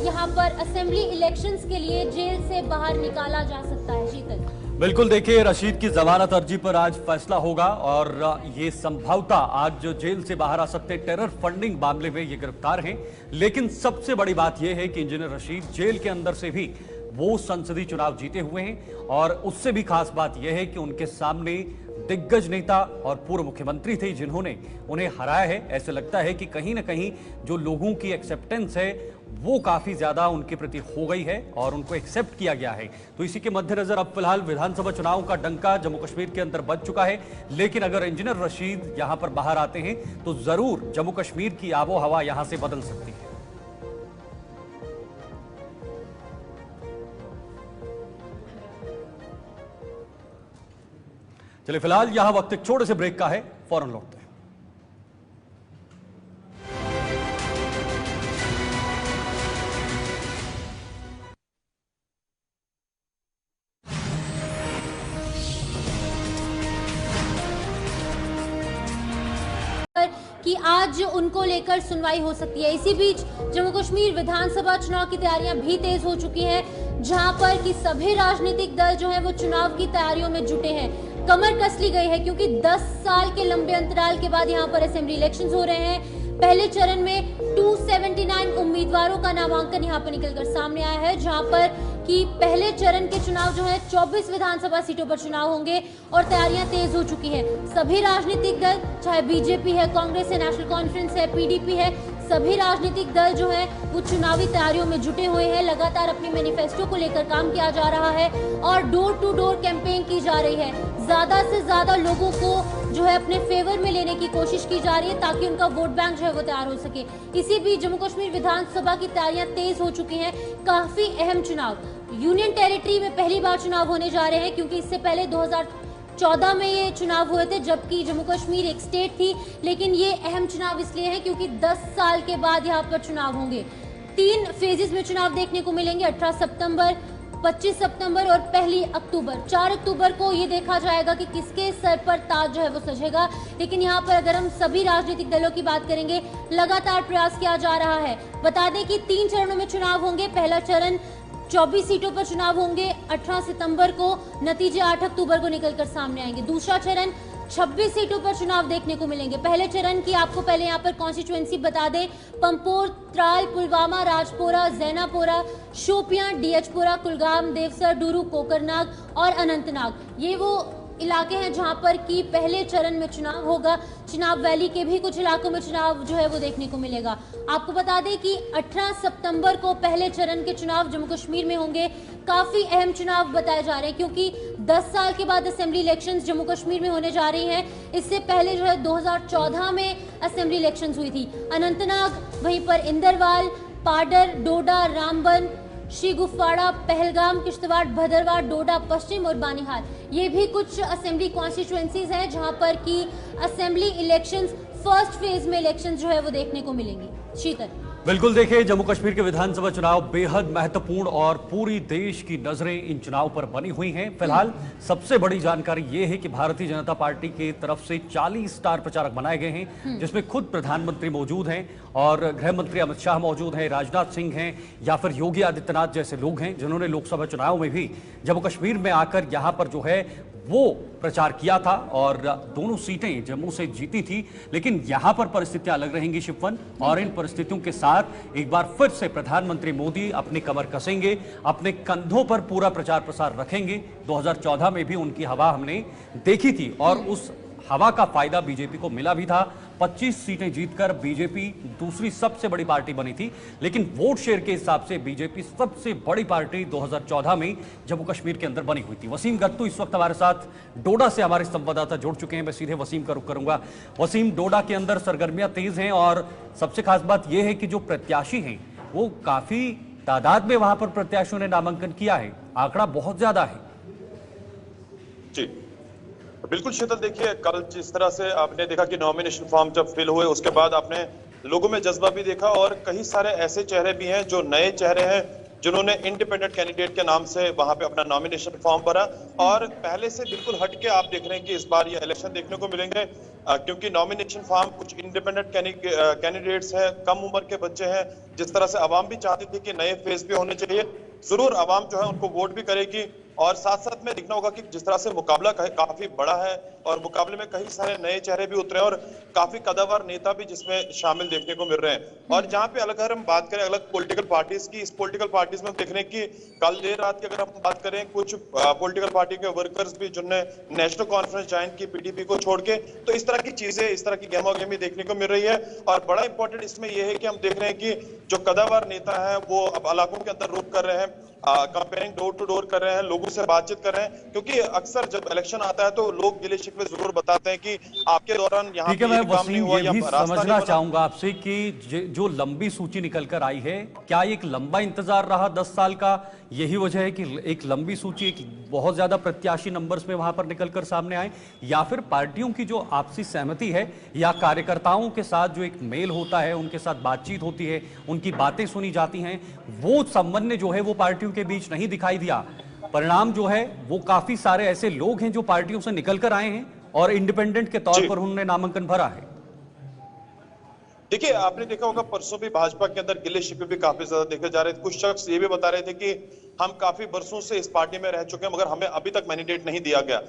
यहाँ पर असेंबली इलेक्शंस के लिए जेल से बाहर निकाला जा सकता है। शीतल, बिल्कुल, देखिए रशीद की जमानत अर्जी पर आज फैसला होगा और ये संभवतः आज जेल से बाहर आ सकते टेरर फंडिंग मामले में ये गिरफ्तार हैं। लेकिन सबसे बड़ी बात यह है कि इंजीनियर रशीद जेल के अंदर से भी वो संसदीय चुनाव जीते हुए हैं और उससे भी खास बात यह है कि उनके सामने दिग्गज नेता और पूर्व मुख्यमंत्री थे जिन्होंने उन्हें हराया है। ऐसे लगता है कि कहीं ना कहीं जो लोगों की एक्सेप्टेंस है वो काफी ज्यादा उनके प्रति हो गई है और उनको एक्सेप्ट किया गया है। तो इसी के मद्देनजर अब फिलहाल विधानसभा चुनाव का डंका जम्मू कश्मीर के अंदर बज चुका है, लेकिन अगर इंजीनियर रशीद यहां पर बाहर आते हैं तो जरूर जम्मू कश्मीर की आबो हवा यहां से बदल सकती है। चलिए फिलहाल यहां वक्त एक छोटे से ब्रेक का है, फौरन लौटते हैं। कि आज उनको लेकर सुनवाई हो सकती है। इसी बीच जम्मू कश्मीर विधानसभा चुनाव की तैयारियां भी तेज हो चुकी हैं, जहां पर कि सभी राजनीतिक दल जो है वो चुनाव की तैयारियों में जुटे हैं। कमर कस ली गई है क्योंकि 10 साल के लंबे अंतराल के बाद यहां पर असेंबली इलेक्शंस हो रहे हैं। पहले चरण में 279 उम्मीदवारों का नामांकन यहां पर निकलकर सामने आया है, जहां पर कि पहले चरण के चुनाव जो है 24 विधानसभा सीटों पर चुनाव होंगे और तैयारियां तेज हो चुकी है। सभी राजनीतिक दल, चाहे बीजेपी है, कांग्रेस है, नेशनल कॉन्फ्रेंस है, पीडीपी है, सभी राजनीतिक दल जो है वो चुनावी तैयारियों में जुटे हुए हैं। लगातार अपनी मैनिफेस्टो को लेकर काम किया जा रहा है और डोर टू डोर कैंपेन की जा रही है। ज्यादा से ज्यादा लोगों को जो है अपने फेवर में लेने की कोशिश की जा रही है ताकि उनका वोट बैंक जो है वो तैयार हो सके। इसी बीच जम्मू कश्मीर विधानसभा की तैयारियां तेज हो चुकी हैं। काफी अहम चुनाव, यूनियन टेरिटरी में पहली बार चुनाव होने जा रहे हैं क्योंकि इससे पहले 2014 में ये चुनाव हुए थे, जबकि जम्मू कश्मीर एक स्टेट थी। लेकिन ये अहम चुनाव इसलिए है क्योंकि 10 साल के बाद यहाँ पर चुनाव होंगे। 3 फेजेस में चुनाव देखने को मिलेंगे, 18 सितंबर, 25 सितंबर और 1 अक्टूबर। 4 अक्टूबर को ये देखा जाएगा कि किसके सर पर ताज जो है वो सजेगा। लेकिन यहाँ पर अगर हम सभी राजनीतिक दलों की बात करेंगे, लगातार प्रयास किया जा रहा है। बता दें कि 3 चरणों में चुनाव होंगे। पहला चरण 24 सीटों पर चुनाव होंगे 18 सितंबर को, नतीजे 8 अक्टूबर को निकलकर सामने आएंगे। दूसरा चरण 26 सीटों पर चुनाव देखने को मिलेंगे। पहले चरण की आपको पहले यहाँ पर कॉन्स्टिट्यूएंसी बता दें, पंपोर, त्राल, पुलवामा, राजपोरा, जैनापोरा, शोपियां, डीएचपुरा, कुलगाम, देवसर, डूरू, कोकरनाग और अनंतनाग। ये वो इलाके हैं जहां पर कि पहले चरण में चुनाव होगा। चिनाब वैली के भी कुछ इलाकों में चुनाव जो है वो देखने को मिलेगा। आपको बता दें कि 18 सितंबर को पहले चरण के चुनाव जम्मू कश्मीर में होंगे। काफी अहम चुनाव बताए जा रहे हैं क्योंकि 10 साल के बाद असेंबली इलेक्शंस जम्मू कश्मीर में होने जा रही हैं। इससे पहले जो है 2014 में असेंबली इलेक्शंस हुई थी। अनंतनाग, वहीं पर इंदरवाल, पाडर, डोडा, रामबन, श्री गुफवाड़ा, पहलगाम, किश्तवाड़, भदरवाड़, डोडा पश्चिम और बानीहाल, ये भी कुछ असेंबली कॉन्स्टिट्यूएंसीज हैं जहां पर कि असेंबली इलेक्शंस फर्स्ट फेज में इलेक्शंस जो है वो देखने को मिलेंगी। शीतल, बिल्कुल, देखिए जम्मू कश्मीर के विधानसभा चुनाव बेहद महत्वपूर्ण और पूरी देश की नजरें इन चुनाव पर बनी हुई हैं। फिलहाल सबसे बड़ी जानकारी ये है कि भारतीय जनता पार्टी की तरफ से 40 स्टार प्रचारक बनाए गए हैं, जिसमें खुद प्रधानमंत्री मौजूद हैं और गृह मंत्री अमित शाह मौजूद हैं, राजनाथ सिंह हैं या फिर योगी आदित्यनाथ जैसे लोग हैं जिन्होंने लोकसभा चुनाव में भी जम्मू कश्मीर में आकर यहाँ पर जो है वो प्रचार किया था और दोनों सीटें जम्मू से जीती थी। लेकिन यहां पर परिस्थितियां अलग रहेंगी शिववन, और इन परिस्थितियों के साथ एक बार फिर से प्रधानमंत्री मोदी अपनी कमर कसेंगे, अपने कंधों पर पूरा प्रचार प्रसार रखेंगे। 2014 में भी उनकी हवा हमने देखी थी और उस हवा का फायदा बीजेपी को मिला भी था। 25 सीटें जीतकर बीजेपी दूसरी सबसे बड़ी पार्टी बनी थी। लेकिन वोट शेयर के हिसाब से बीजेपी सबसे बड़ी पार्टी 2014 में जम्मू कश्मीर के अंदर बनी हुई थी। वसीम गत्तू इस वक्त हमारे साथ डोडा से हमारे संवाददाता जुड़ चुके हैं। मैं सीधे वसीम का रुख करूंगा। वसीम, डोडा के अंदर सरगर्मियां तेज हैं और सबसे खास बात यह है कि जो प्रत्याशी हैं वो काफी तादाद में वहां पर प्रत्याशियों ने नामांकन किया है। आंकड़ा बहुत ज्यादा है। जी बिल्कुल शीतल, देखिए कल जिस तरह से आपने देखा कि नॉमिनेशन फॉर्म जब फिल हुए उसके बाद आपने लोगों में जज्बा भी देखा और कई सारे ऐसे चेहरे भी हैं जो नए चेहरे हैं जिन्होंने इंडिपेंडेंट कैंडिडेट के नाम से वहां पे अपना नॉमिनेशन फॉर्म भरा। और पहले से बिल्कुल हटके आप देख रहे हैं कि इस बार ये इलेक्शन देखने को मिलेंगे क्योंकि नॉमिनेशन फॉर्म कुछ इंडिपेंडेंट कैंडिडेट्स हैं, कम उम्र के बच्चे हैं। जिस तरह से आवाम भी चाहती थी कि नए फेस भी होने चाहिए, जरूर आवाम जो है उनको वोट भी करेगी। और साथ साथ में देखना होगा कि जिस तरह से मुकाबला काफी बड़ा है और मुकाबले में कई सारे नए चेहरे भी उतरे और काफी कदावर नेता भी जिसमें शामिल देखने को मिल रहे हैं। और जहां पे अगर हम बात करें अलग पॉलिटिकल पार्टीज की, इस पॉलिटिकल पार्टीज में देख रहे हैं कि कल देर रात की अगर हम बात करें कुछ पॉलिटिकल पार्टी के वर्कर्स भी जिन्होंने नेशनल कॉन्फ्रेंस ज्वाइन की पीडीपी को छोड़ के, तो इस तरह की चीजें, इस तरह की गहमागहमी देखने को मिल रही है। और बड़ा इंपॉर्टेंट इसमें यह है कि हम देख रहे हैं कि जो कदावर नेता है वो अब इलाकों के अंदर रुक कर रहे हैं, कंपेयरिंग डोर टू डोर कर रहे हैं, लोगों से बातचीत कर रहे हैं। क्योंकि अक्सर जब इलेक्शन आता है तो लोग गिले शिकवे जरूर बताते हैं कि आपके दौरान यहाँ ठीक है। मैं वसीम ये भी समझना चाहूंगा आपसे कि जो लंबी सूची निकल कर आई है, क्या एक लंबा इंतजार रहा 10 साल का? यही वजह है कि एक लंबी सूची, एक बहुत ज्यादा प्रत्याशी नंबर्स में वहां पर निकलकर सामने आए, या फिर पार्टियों की जो आपसी सहमति है या कार्यकर्ताओं के साथ जो एक मेल होता है, उनके साथ बातचीत होती है, उनकी बातें सुनी जाती हैं, वो समन्वय जो है वो पार्टियों के बीच नहीं दिखाई दिया। परिणाम जो है वो काफी सारे ऐसे लोग हैं जो पार्टियों से निकल कर आए हैं और इंडिपेंडेंट के तौर पर उन्होंने नामांकन भरा है। देखिए, आपने देखा होगा परसों भी भाजपा के अंदर गिले शिकवे भी काफी ज्यादा देखे जा रहे थे। कुछ शख्स ये भी बता रहे थे कि हम काफी बरसों से इस पार्टी में रह चुके हैं मगर हमें अभी तक मैंडेट नहीं दिया गया।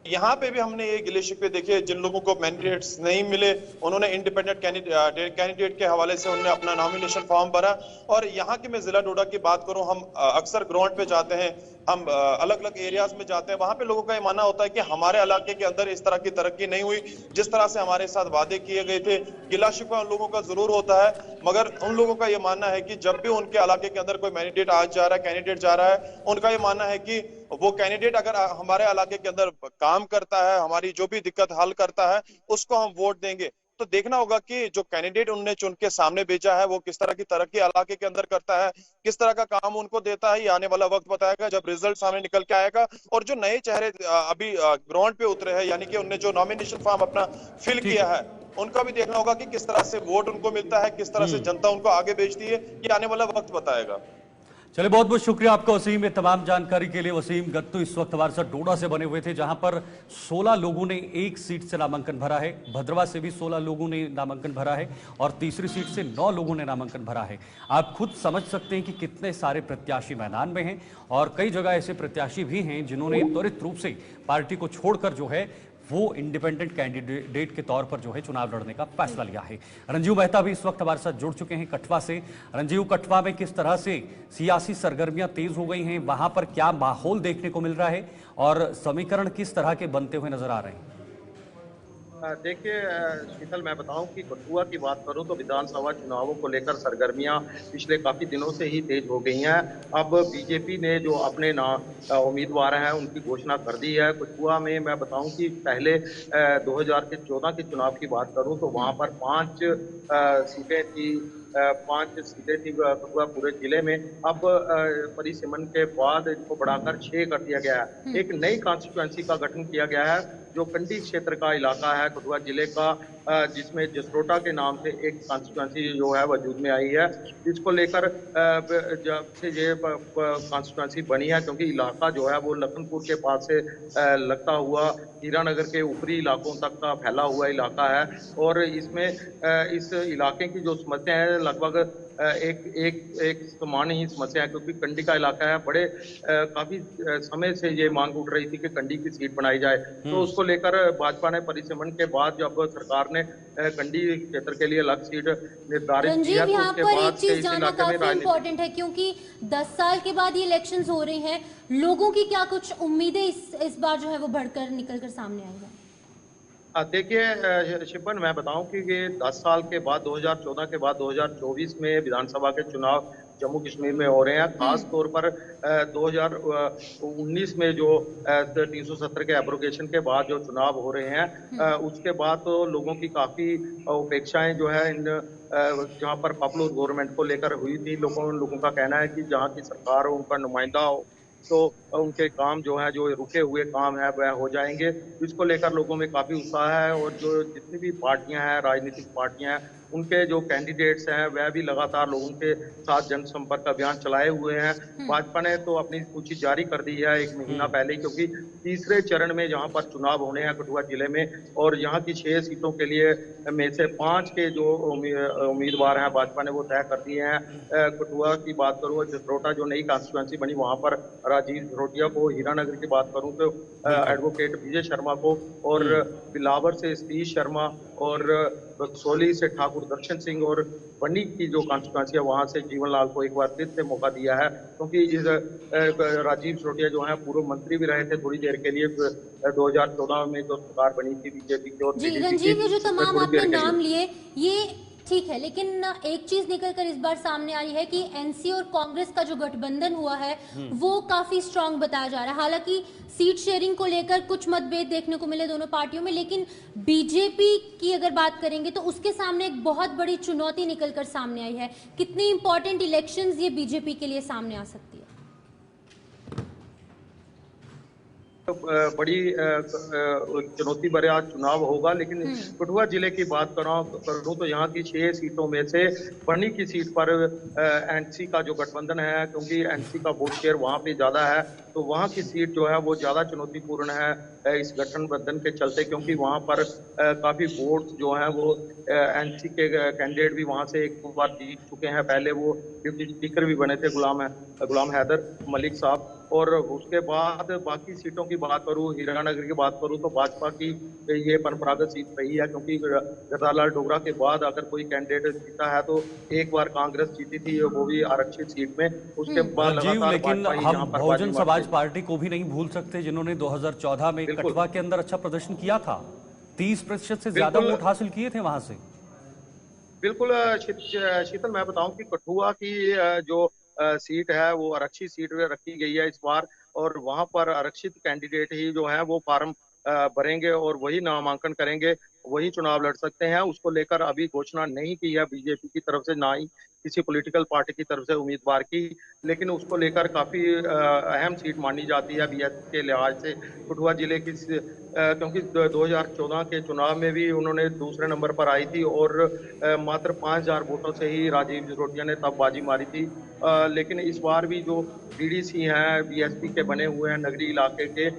यहाँ पे भी हमने ये गिले शिकवे देखे, जिन लोगों को मैंडेट्स नहीं मिले उन्होंने इंडिपेंडेंट कैंडिडेट के हवाले से उन्होंने अपना नॉमिनेशन फॉर्म भरा। और यहाँ की मैं जिला डोडा की बात करूं, हम अक्सर ग्राउंड पे जाते हैं, हम अलग अलग एरियाज में जाते हैं, वहां पे लोगों का ये मानना होता है कि हमारे इलाके के अंदर इस तरह की तरक्की नहीं हुई जिस तरह से हमारे साथ वादे किए गए थे। गिला शिकवा उन लोगों का जरूर होता है मगर उन लोगों का ये मानना है कि जब भी उनके इलाके के अंदर कोई मैंडेट आज जा रहा है, कैंडिडेट जा रहा है, उनका ये मानना है कि वो कैंडिडेट अगर हमारे इलाके के अंदर काम करता है, हमारी जो भी दिक्कत हल करता है, उसको हम वोट देंगे। तो देखना होगा कि जो कैंडिडेट उनने चुन के सामने भेजा है वो किस तरह की तरक्की इलाके के अंदर करता है, किस तरह का काम उनको देता है, ये आने वाला वक्त बताएगा जब रिजल्ट सामने निकल के आएगा। और जो नए चेहरे अभी ग्राउंड पे उतरे हैं, यानी कि उनने जो नॉमिनेशन फॉर्म अपना फिल किया है, उनका भी देखना होगा कि किस तरह से वोट उनको मिलता है, किस तरह से जनता उनको आगे भेजती है, ये आने वाला वक्त बताएगा। चलिए, बहुत बहुत शुक्रिया आपका वसीम, ये तमाम जानकारी के लिए। वसीम गत्तू इस वक्त हमारे साथ डोडा से बने हुए थे जहां पर 16 लोगों ने एक सीट से नामांकन भरा है, भद्रवा से भी 16 लोगों ने नामांकन भरा है और तीसरी सीट से 9 लोगों ने नामांकन भरा है। आप खुद समझ सकते हैं कि कितने सारे प्रत्याशी मैदान में हैं और कई जगह ऐसे प्रत्याशी भी हैं जिन्होंने त्वरित रूप से पार्टी को छोड़कर जो है वो इंडिपेंडेंट कैंडिडेट के तौर पर जो है चुनाव लड़ने का फैसला लिया है। रंजीव मेहता भी इस वक्त हमारे साथ जुड़ चुके हैं कठवा से। रंजीव, कठवा में किस तरह से सियासी सरगर्मियां तेज हो गई हैं, वहां पर क्या माहौल देखने को मिल रहा है और समीकरण किस तरह के बनते हुए नजर आ रहे हैं? देखिए शीतल, मैं बताऊं कि कठुआ की बात करूं तो विधानसभा चुनावों को लेकर सरगर्मियां पिछले काफी दिनों से ही तेज हो गई हैं। अब बीजेपी ने जो अपने उम्मीदवार हैं उनकी घोषणा कर दी है। कठुआ में मैं बताऊं कि पहले 2014 के चुनाव की बात करूं तो वहां पर 5 सीटें थी कठुआ पूरे जिले में। अब परिसीमन के बाद इसको बढ़ाकर 6 कर दिया गया है। एक नई कॉन्स्टिट्यूएंसी का गठन किया गया है जो कंडी क्षेत्र का इलाका है कठुआ जिले का, जिसमें जसरोटा के नाम से एक कॉन्स्टिट्यूएंसी जो है वजूद में आई है। इसको लेकर जब से ये कॉन्स्टिट्यूएंसी बनी है, क्योंकि इलाका जो है वो लखनपुर के पास से लगता हुआ हीरानगर के ऊपरी इलाकों तक का फैला हुआ इलाका है और इसमें इस इलाके की जो समस्या है लगभग एक समान ही समस्या है, क्योंकि कंडी का इलाका है। बड़े काफी समय से ये मांग उठ रही थी कि कंडी की सीट बनाई जाए, तो उसको लेकर भाजपा ने परिसीमन के बाद जब सरकार ने कंडी क्षेत्र के लिए अलग सीट निर्धारित किया तो उसके बाद चीज जानना काफी इम्पोर्टेंट है, क्योंकि 10 साल के बाद ये इलेक्शंस हो रहे हैं, लोगों की क्या कुछ उम्मीदें इस बार जो है वो बढ़कर निकलकर सामने आई है? देखिए शिपन, मैं बताऊं कि ये 10 साल के बाद 2014 के बाद 2024 में विधानसभा के चुनाव जम्मू कश्मीर में हो रहे हैं। खास तौर पर 2019 में जो 370 के एब्रोगेशन के बाद जो चुनाव हो रहे हैं उसके बाद तो लोगों की काफ़ी उपेक्षाएं जो है इन जहाँ पर पॉपुलर गवर्नमेंट को लेकर हुई थी। लोगों का कहना है कि जहाँ की सरकार हो, उनका नुमाइंदा हो, तो उनके काम जो है, जो रुके हुए काम है वह हो जाएंगे। इसको लेकर लोगों में काफ़ी उत्साह है और जो जितनी भी पार्टियां हैं, राजनीतिक पार्टियां हैं, उनके जो कैंडिडेट्स हैं वह भी लगातार लोगों के साथ जनसंपर्क अभियान चलाए हुए हैं। भाजपा ने तो अपनी सूची जारी कर दी है 1 महीना पहले, क्योंकि तीसरे चरण में जहां पर चुनाव होने हैं कठुआ जिले में और यहाँ की 6 सीटों के लिए में से 5 के जो उम्मीदवार हैं भाजपा ने वो तय कर दिए हैं। कठुआ की बात करूँ, जसरोटा जो नई कॉन्स्टिट्यूएंसी बनी वहाँ पर राजीव जसरोटिया को, हीरानगर की बात करूँ तो एडवोकेट विजय शर्मा को, और बिलावर से सतीश शर्मा, और बक्सोली से ठाकुर दर्शन सिंह, और बनी की जो कॉन्स्टिट्यूएंसी है वहाँ से जीवन लाल को एक बार फिर से मौका दिया है, क्योंकि इस राजीव जसरोटिया जो है पूर्व मंत्री भी रहे थे थोड़ी देर के लिए 2014 में जो सरकार बनी थी बीजेपी की। और रंजीव, ये जो तमाम आपने नाम लिए ये ठीक है, लेकिन एक चीज निकलकर इस बार सामने आ रही है कि एनसी और कांग्रेस का जो गठबंधन हुआ है वो काफी स्ट्रांग बताया जा रहा है। हालांकि सीट शेयरिंग को लेकर कुछ मतभेद देखने को मिले दोनों पार्टियों में, लेकिन बीजेपी की अगर बात करेंगे तो उसके सामने एक बहुत बड़ी चुनौती निकलकर सामने आई है। कितनी इंपॉर्टेंट इलेक्शंस ये बीजेपी के लिए सामने आ सकती है? बड़ी चुनौती भरा चुनाव होगा। लेकिन कठुआ जिले की बात करूं तो यहाँ की 6 सीटों में से बनी की सीट पर एनसी का जो गठबंधन है, क्योंकि एनसी का वोट शेयर वहाँ पे ज्यादा है, तो वहाँ की सीट जो है वो ज्यादा चुनौतीपूर्ण है इस गठबंधन के चलते, क्योंकि वहाँ पर काफी वोट जो है वो एनसी के कैंडिडेट भी वहाँ से एक बार जीत चुके हैं। पहले वो डिप्टी स्पीकर भी बने थे गुलाम हैदर मलिक साहब। और उसके बाद बाकी सीटों की बात करूं, हीरानगर की बात करूं, तो भाजपा की ये परंपरागत सीट रही है, क्योंकि जगदालाल डोगरा के बाद अगर कोई कैंडिडेट जीता है तो एक बार कांग्रेस जीती थी, वो भी आरक्षित सीट में। उसके बाद राजीव, लेकिन हम बहुजन समाज पार्टी को भी नहीं भूल सकते, जिन्होंने 2014 में कठुआ के अंदर अच्छा प्रदर्शन किया था, 30% से ज्यादा वोट हासिल किए थे वहां से। बिल्कुल शीतल, मैं बताऊं कि कठुआ की जो सीट है वो आरक्षित सीट रखी गई है इस बार, और वहां पर आरक्षित कैंडिडेट ही जो है वो फार्म भरेंगे और वही नामांकन करेंगे, वही चुनाव लड़ सकते हैं। उसको लेकर अभी घोषणा नहीं की है बीजेपी की तरफ से, ना ही किसी पॉलिटिकल पार्टी की तरफ से उम्मीदवार की, लेकिन उसको लेकर काफी अहम सीट मानी जाती है बीएसपी के लिहाज से कठुआ जिले की, क्योंकि 2014 के चुनाव में भी उन्होंने दूसरे नंबर पर आई थी और मात्र 5000 वोटों से ही राजीव सिसोदिया ने तब बाजी मारी थी। लेकिन इस बार भी जो डीडीसी हैं बीएसपी के बने हुए हैं नगरी इलाके के,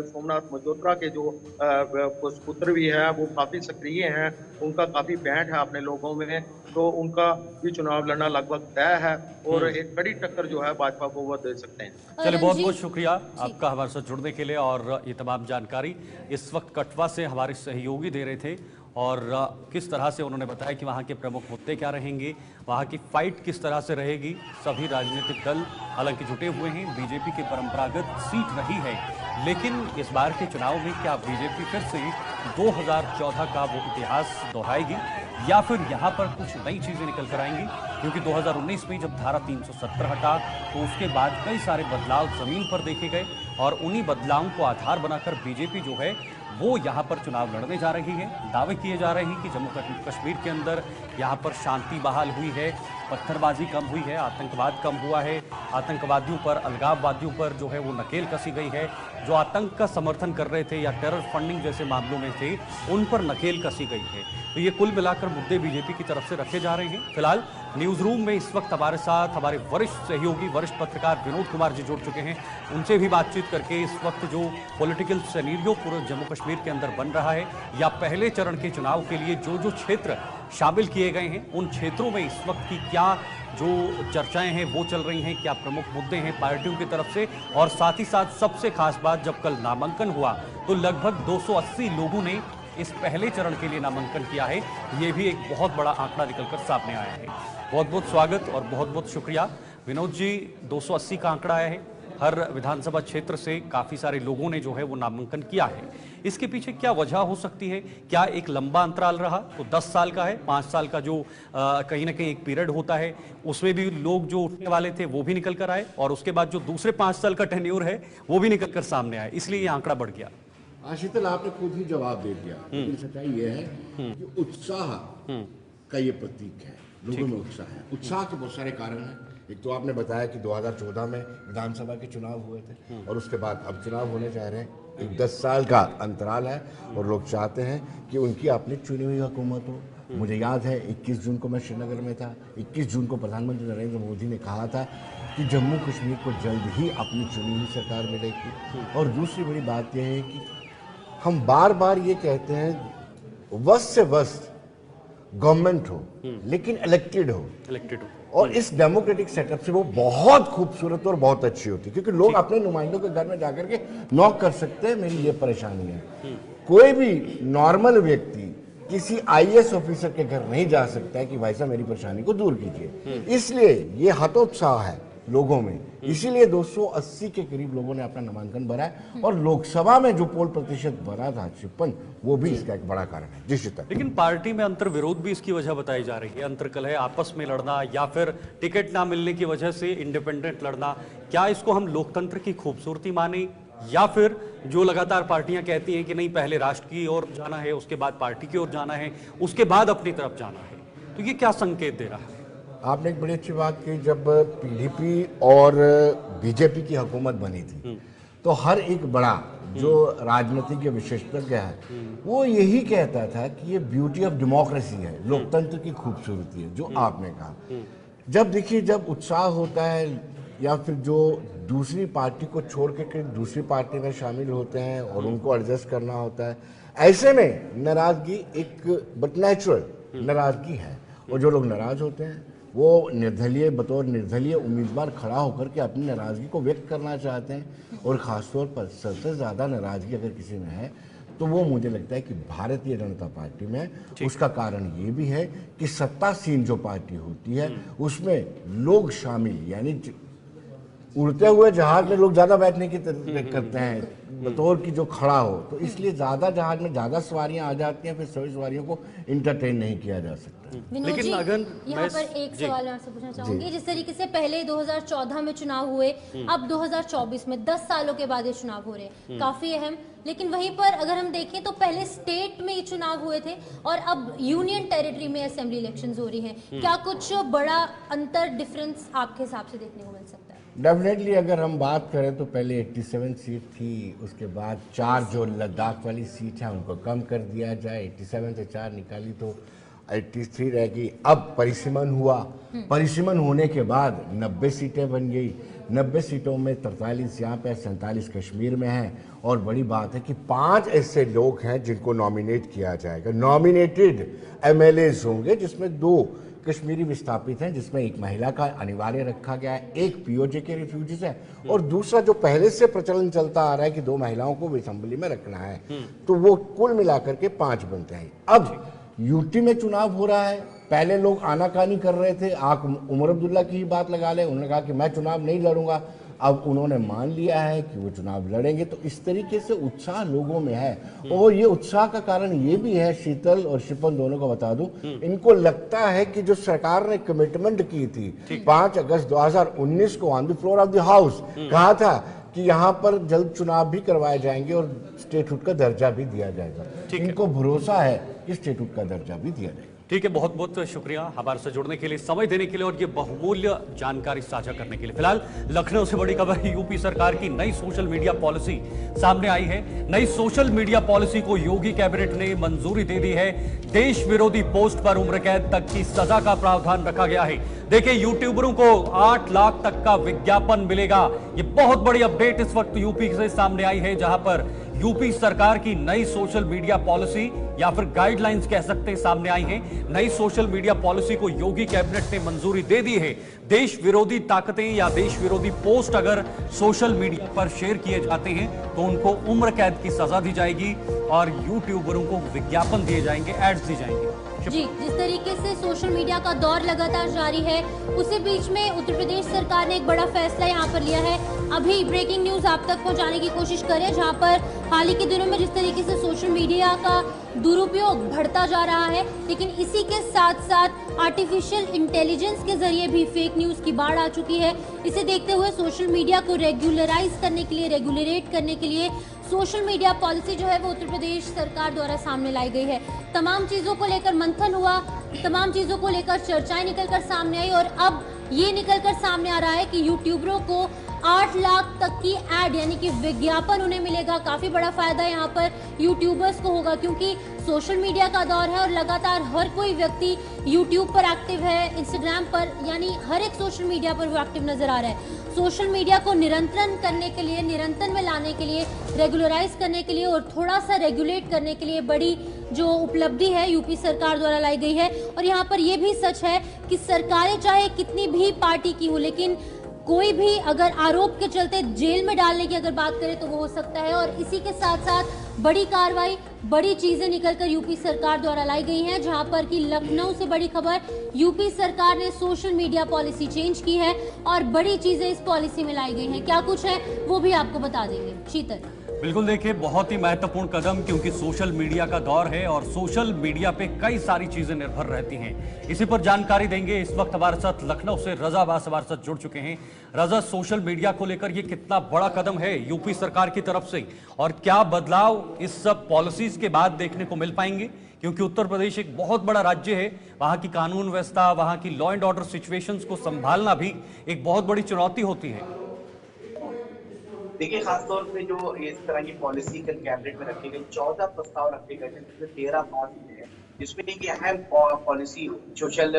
सोमनाथ मल्होत्रा के जो पुत्र भी हैं वो काफी सक्रिय हैं, उनका काफी बैठ है अपने लोगों में, तो उनका भी चुनाव लड़ना लगभग तय है और एक कड़ी टक्कर जो है भाजपा को वो दे सकते हैं। चलिए, बहुत बहुत शुक्रिया आपका हमारे साथ जुड़ने के लिए और ये तमाम जानकारी इस वक्त कठुआ से हमारे सहयोगी दे रहे थे, और किस तरह से उन्होंने बताया कि वहाँ के प्रमुख मुद्दे क्या रहेंगे, वहाँ की फाइट किस तरह से रहेगी। सभी राजनीतिक दल हालांकि जुटे हुए हैं, बीजेपी की परंपरागत सीट रही है, लेकिन इस बार के चुनाव में क्या बीजेपी फिर से 2014 का वो इतिहास दोहराएगी या फिर यहाँ पर कुछ नई चीजें निकल कर आएंगी, क्योंकि 2019 में जब धारा 370 हटा तो उसके बाद कई सारे बदलाव जमीन पर देखे गए, और उन्हीं बदलावों को आधार बनाकर बीजेपी जो है वो यहाँ पर चुनाव लड़ने जा रही है। दावे किए जा रहे हैं कि जम्मू कश्मीर के अंदर यहाँ पर शांति बहाल हुई है, पत्थरबाजी कम हुई है, आतंकवाद कम हुआ है, आतंकवादियों पर, अलगाववादियों पर जो है वो नकेल कसी गई है, जो आतंक का समर्थन कर रहे थे या टेरर फंडिंग जैसे मामलों में थे उन पर नकेल कसी गई है। तो ये कुल मिलाकर मुद्दे बीजेपी की तरफ से रखे जा रहे हैं। फिलहाल न्यूज रूम में इस वक्त हमारे साथ हमारे वरिष्ठ सहयोगी, वरिष्ठ पत्रकार विनोद कुमार जी जुड़ चुके हैं। उनसे भी बातचीत करके इस वक्त जो पॉलिटिकल सिनेरियो पूरे जम्मू कश्मीर के अंदर बन रहा है, या पहले चरण के चुनाव के लिए जो जो क्षेत्र शामिल किए गए हैं, उन क्षेत्रों में इस वक्त की क्या जो चर्चाएं हैं वो चल रही हैं, क्या प्रमुख मुद्दे हैं पार्टियों की तरफ से, और साथ ही साथ सबसे खास बात, जब कल नामांकन हुआ तो लगभग 280 लोगों ने इस पहले चरण के लिए नामांकन किया है। ये भी एक बहुत बड़ा आंकड़ा निकलकर सामने आया है। बहुत बहुत स्वागत और बहुत बहुत शुक्रिया विनोद जी। 280 का आंकड़ा आया है, हर विधानसभा क्षेत्र से काफी सारे लोगों ने जो है वो नामांकन किया है। इसके पीछे क्या वजह हो सकती है? क्या एक लंबा अंतराल रहा तो 10 साल का है, 5 साल का जो कहीं ना कहीं एक पीरियड होता है, उसमें भी लोग जो उठने वाले थे वो भी निकल कर आए, और उसके बाद जो दूसरे 5 साल का टेन्योर है वो भी निकल कर सामने आए, इसलिए ये आंकड़ा बढ़ गया। शीतल, आपने खुद ही जवाब दे दिया। लेकिन सच्चाई ये है कि उत्साह का ये प्रतीक है, लोगों में उत्साह है। उत्साह के बहुत सारे कारण हैं। एक तो आपने बताया कि 2014 में विधानसभा के चुनाव हुए थे और उसके बाद अब चुनाव होने जा रहे हैं, एक 10 साल का अंतराल है, और लोग चाहते हैं कि उनकी अपनी चुनी हुई हुकूमत हो। मुझे याद है 21 जून को मैं श्रीनगर में था। 21 जून को प्रधानमंत्री नरेंद्र मोदी ने कहा था कि जम्मू कश्मीर को जल्द ही अपनी चुनी हुई सरकार मिलेगी। और दूसरी बड़ी बात यह है कि हम बार बार ये कहते हैं वस्त से वस्त गवर्नमेंट हो, लेकिन इलेक्टेड हो। और इस डेमोक्रेटिक सेटअप से वो बहुत खूबसूरत और बहुत अच्छी होती है, क्योंकि लोग अपने नुमाइंदों के घर में जाकर के नॉक कर सकते हैं, मेरी ये परेशानी है। कोई भी नॉर्मल व्यक्ति किसी आईएएस ऑफिसर के घर नहीं जा सकता है कि भाई साहब मेरी परेशानी को दूर कीजिए। इसलिए ये हतोत्साह है लोगों में, इसीलिए 280 के करीब लोगों ने अपना नामांकन भरा है। और लोकसभा में जो पोल प्रतिशत भरा था 56, वो भी इसका एक बड़ा कारण है। जिस लेकिन पार्टी में अंतर विरोध भी इसकी वजह बताई जा रही है, अंतर्कलह आपस में लड़ना, या फिर टिकट ना मिलने की वजह से इंडिपेंडेंट लड़ना। क्या इसको हम लोकतंत्र की खूबसूरती माने, या फिर जो लगातार पार्टियां कहती हैं कि नहीं पहले राष्ट्र की ओर जाना है, उसके बाद पार्टी की ओर जाना है, उसके बाद अपनी तरफ जाना है, तो ये क्या संकेत दे रहा है? आपने एक बड़ी अच्छी बात की। जब पीडीपी और बीजेपी की हुकूमत बनी थी तो हर एक बड़ा जो राजनीति के विशेषज्ञ है वो यही कहता था कि ये ब्यूटी ऑफ डेमोक्रेसी है, लोकतंत्र की खूबसूरती है, जो आपने कहा। जब देखिए, जब उत्साह होता है या फिर जो दूसरी पार्टी को छोड़ के दूसरी पार्टी में शामिल होते हैं और उनको एडजस्ट करना होता है, ऐसे में नाराजगी एक बट नेचुरल नाराजगी है। और जो लोग नाराज होते हैं वो बतौर निर्दलीय उम्मीदवार खड़ा होकर के अपनी नाराजगी को व्यक्त करना चाहते हैं। और ख़ासतौर पर सबसे ज़्यादा नाराजगी अगर किसी में है तो वो मुझे लगता है कि भारतीय जनता पार्टी में। उसका कारण ये भी है कि सत्तासीन जो पार्टी होती है उसमें लोग शामिल, यानी उड़ते हुए जहाज में लोग ज्यादा बैठने की करते हैं बतौर की जो खड़ा हो, तो इसलिए ज्यादा जहाज में ज्यादा सवारियां आ जाती हैं, फिर सभी सवारियों को इंटरटेन नहीं किया जा सकता। लेकिन अगर यहाँ पर एक सवाल मैं आपसे पूछना चाहूंगी, जिस तरीके से पहले 2014 में चुनाव हुए, अब 2024 में 10 सालों के बाद ये चुनाव हो रहे हैं, काफी अहम। लेकिन वहीं पर अगर हम देखें तो पहले स्टेट में ये चुनाव हुए थे और अब यूनियन टेरिटरी में असेंबली इलेक्शंस हो रही हैं। क्या कुछ बड़ा अंतर, डिफरेंस आपके हिसाब से देखने को मिल सकता है? डेफिनेटली अगर हम बात करें तो पहले 87 सीट थी, उसके बाद 4 जो लद्दाख वाली सीट है उनको कम कर दिया जाए, 87 से 4 निकाली तो 83 रहेगी। अब परिसीमन हुआ, परिसीमन होने के बाद 90 सीटें बन गई। 90 सीटों में 43 यहाँ पे, 47 कश्मीर में हैं। और बड़ी बात है कि 5 ऐसे लोग हैं जिनको नॉमिनेट किया जाएगा, नॉमिनेटेड MLAs होंगे, जिसमें 2 कश्मीरी विस्थापित हैं, जिसमें एक महिला का अनिवार्य रखा गया है, एक POJ के रिफ्यूजीज है, और दूसरा जो पहले से प्रचलन चलता आ रहा है कि 2 महिलाओं को असेंबली में रखना है। तो वो कुल मिलाकर के 5 बनते हैं। अब यूटी में चुनाव हो रहा है, पहले लोग आनाकानी कर रहे थे, आप उमर अब्दुल्ला की ही बात लगा ले, उन्होंने कहा कि मैं चुनाव नहीं लड़ूंगा, अब उन्होंने मान लिया है कि वो चुनाव लड़ेंगे। तो इस तरीके से उत्साह लोगों में है। और ये उत्साह का कारण ये भी है, शीतल और शिपन दोनों को बता दूं, इनको लगता है कि जो सरकार ने कमिटमेंट की थी 5 अगस्त 2019 को on the floor of the house, कहा था कि यहाँ पर जल्द चुनाव भी करवाए जाएंगे और स्टेटहुड का दर्जा भी दिया जाएगा। इनको भरोसा है कि स्टेटहुड का दर्जा भी दिया जाएगा। ठीक है, बहुत बहुत शुक्रिया हमारे से जुड़ने के लिए, समय देने के लिए और ये बहुमूल्य जानकारी साझा करने के लिए। फिलहाल लखनऊ से बड़ी खबर, यूपी सरकार की नई सोशल मीडिया पॉलिसी सामने आई है। नई सोशल मीडिया पॉलिसी को योगी कैबिनेट ने मंजूरी दे दी है। देश विरोधी पोस्ट पर उम्र कैद तक की सजा का प्रावधान रखा गया है। देखिए, यूट्यूबरों को 8 लाख तक का विज्ञापन मिलेगा। ये बहुत बड़ी अपडेट इस वक्त यूपी से सामने आई है, जहां पर यूपी सरकार की नई सोशल मीडिया पॉलिसी या फिर गाइडलाइंस कह सकते हैं सामने आई हैं। नई सोशल मीडिया पॉलिसी को योगी कैबिनेट ने मंजूरी दे दी है। देश विरोधी ताकतें या देश विरोधी पोस्ट अगर सोशल मीडिया पर शेयर किए जाते हैं तो उनको उम्र कैद की सजा दी जाएगी और यूट्यूबरों को विज्ञापन दिए जाएंगे, एड्स दी जाएंगे। जी, जिस तरीके से सोशल मीडिया का दौर लगातार जारी है, उसी बीच में उत्तर प्रदेश सरकार ने एक बड़ा फैसला यहाँ पर लिया है। अभी ब्रेकिंग न्यूज आप तक पहुँचाने की कोशिश करें, जहाँ पर हाल ही के दिनों में जिस तरीके से सोशल मीडिया का दुरुपयोग बढ़ता जा रहा है, लेकिन इसी के साथ साथ आर्टिफिशियल इंटेलिजेंस के जरिए भी फेक न्यूज की बाढ़ आ चुकी है। इसे देखते हुए सोशल मीडिया को रेगुलराइज करने के लिए, रेगुलेट करने के लिए सोशल मीडिया पॉलिसी जो है वो उत्तर प्रदेश सरकार द्वारा सामने लाई गई है। तमाम चीज़ों को लेकर मंथन हुआ, तमाम चीज़ों को लेकर चर्चाएं निकलकर सामने आई और अब ये निकलकर सामने आ रहा है कि यूट्यूबरों को 8 लाख तक की एड यानी कि विज्ञापन उन्हें मिलेगा। काफ़ी बड़ा फायदा यहाँ पर यूट्यूबर्स को होगा, क्योंकि सोशल मीडिया का दौर है और लगातार हर कोई व्यक्ति यूट्यूब पर एक्टिव है, इंस्टाग्राम पर, यानी हर एक सोशल मीडिया पर वो एक्टिव नजर आ रहा है। सोशल मीडिया को निरंतरण करने के लिए, निरंतर में लाने के लिए, रेगुलराइज करने के लिए और थोड़ा सा रेगुलेट करने के लिए बड़ी जो उपलब्धि है यूपी सरकार द्वारा लाई गई है। और यहाँ पर यह भी सच है कि सरकारें चाहे कितनी भी पार्टी की हो, लेकिन कोई भी अगर आरोप के चलते जेल में डालने की अगर बात करें तो वो हो सकता है। और इसी के साथ साथ बड़ी कार्रवाई, बड़ी चीजें निकलकर यूपी सरकार द्वारा लाई गई हैं, जहां पर कि लखनऊ से बड़ी खबर, यूपी सरकार ने सोशल मीडिया पॉलिसी चेंज की है और बड़ी चीजें इस पॉलिसी में लाई गई हैं। क्या कुछ है वो भी आपको बता देंगे शीतल। बिल्कुल, देखिए, बहुत ही महत्वपूर्ण कदम, क्योंकि सोशल मीडिया का दौर है और सोशल मीडिया पे कई सारी चीजें निर्भर रहती हैं। इसी पर जानकारी देंगे इस वक्त हमारे साथ लखनऊ से रजा अब्बास हमारे साथ जुड़ चुके हैं। रजा, सोशल मीडिया को लेकर ये कितना बड़ा कदम है यूपी सरकार की तरफ से और क्या बदलाव इस सब पॉलिसीज के बाद देखने को मिल पाएंगे? क्योंकि उत्तर प्रदेश एक बहुत बड़ा राज्य है, वहां की कानून व्यवस्था, वहां की लॉ एंड ऑर्डर सिचुएशंस को संभालना भी एक बहुत बड़ी चुनौती होती है। देखिए, खासतौर पे जो इस तरह की पॉलिसी कल कैबिनेट में रखी गई, 14 प्रस्ताव रखे गए थे, जिसमें 13 पास हुए हैं, जिसमें एक अहम पॉलिसी सोशल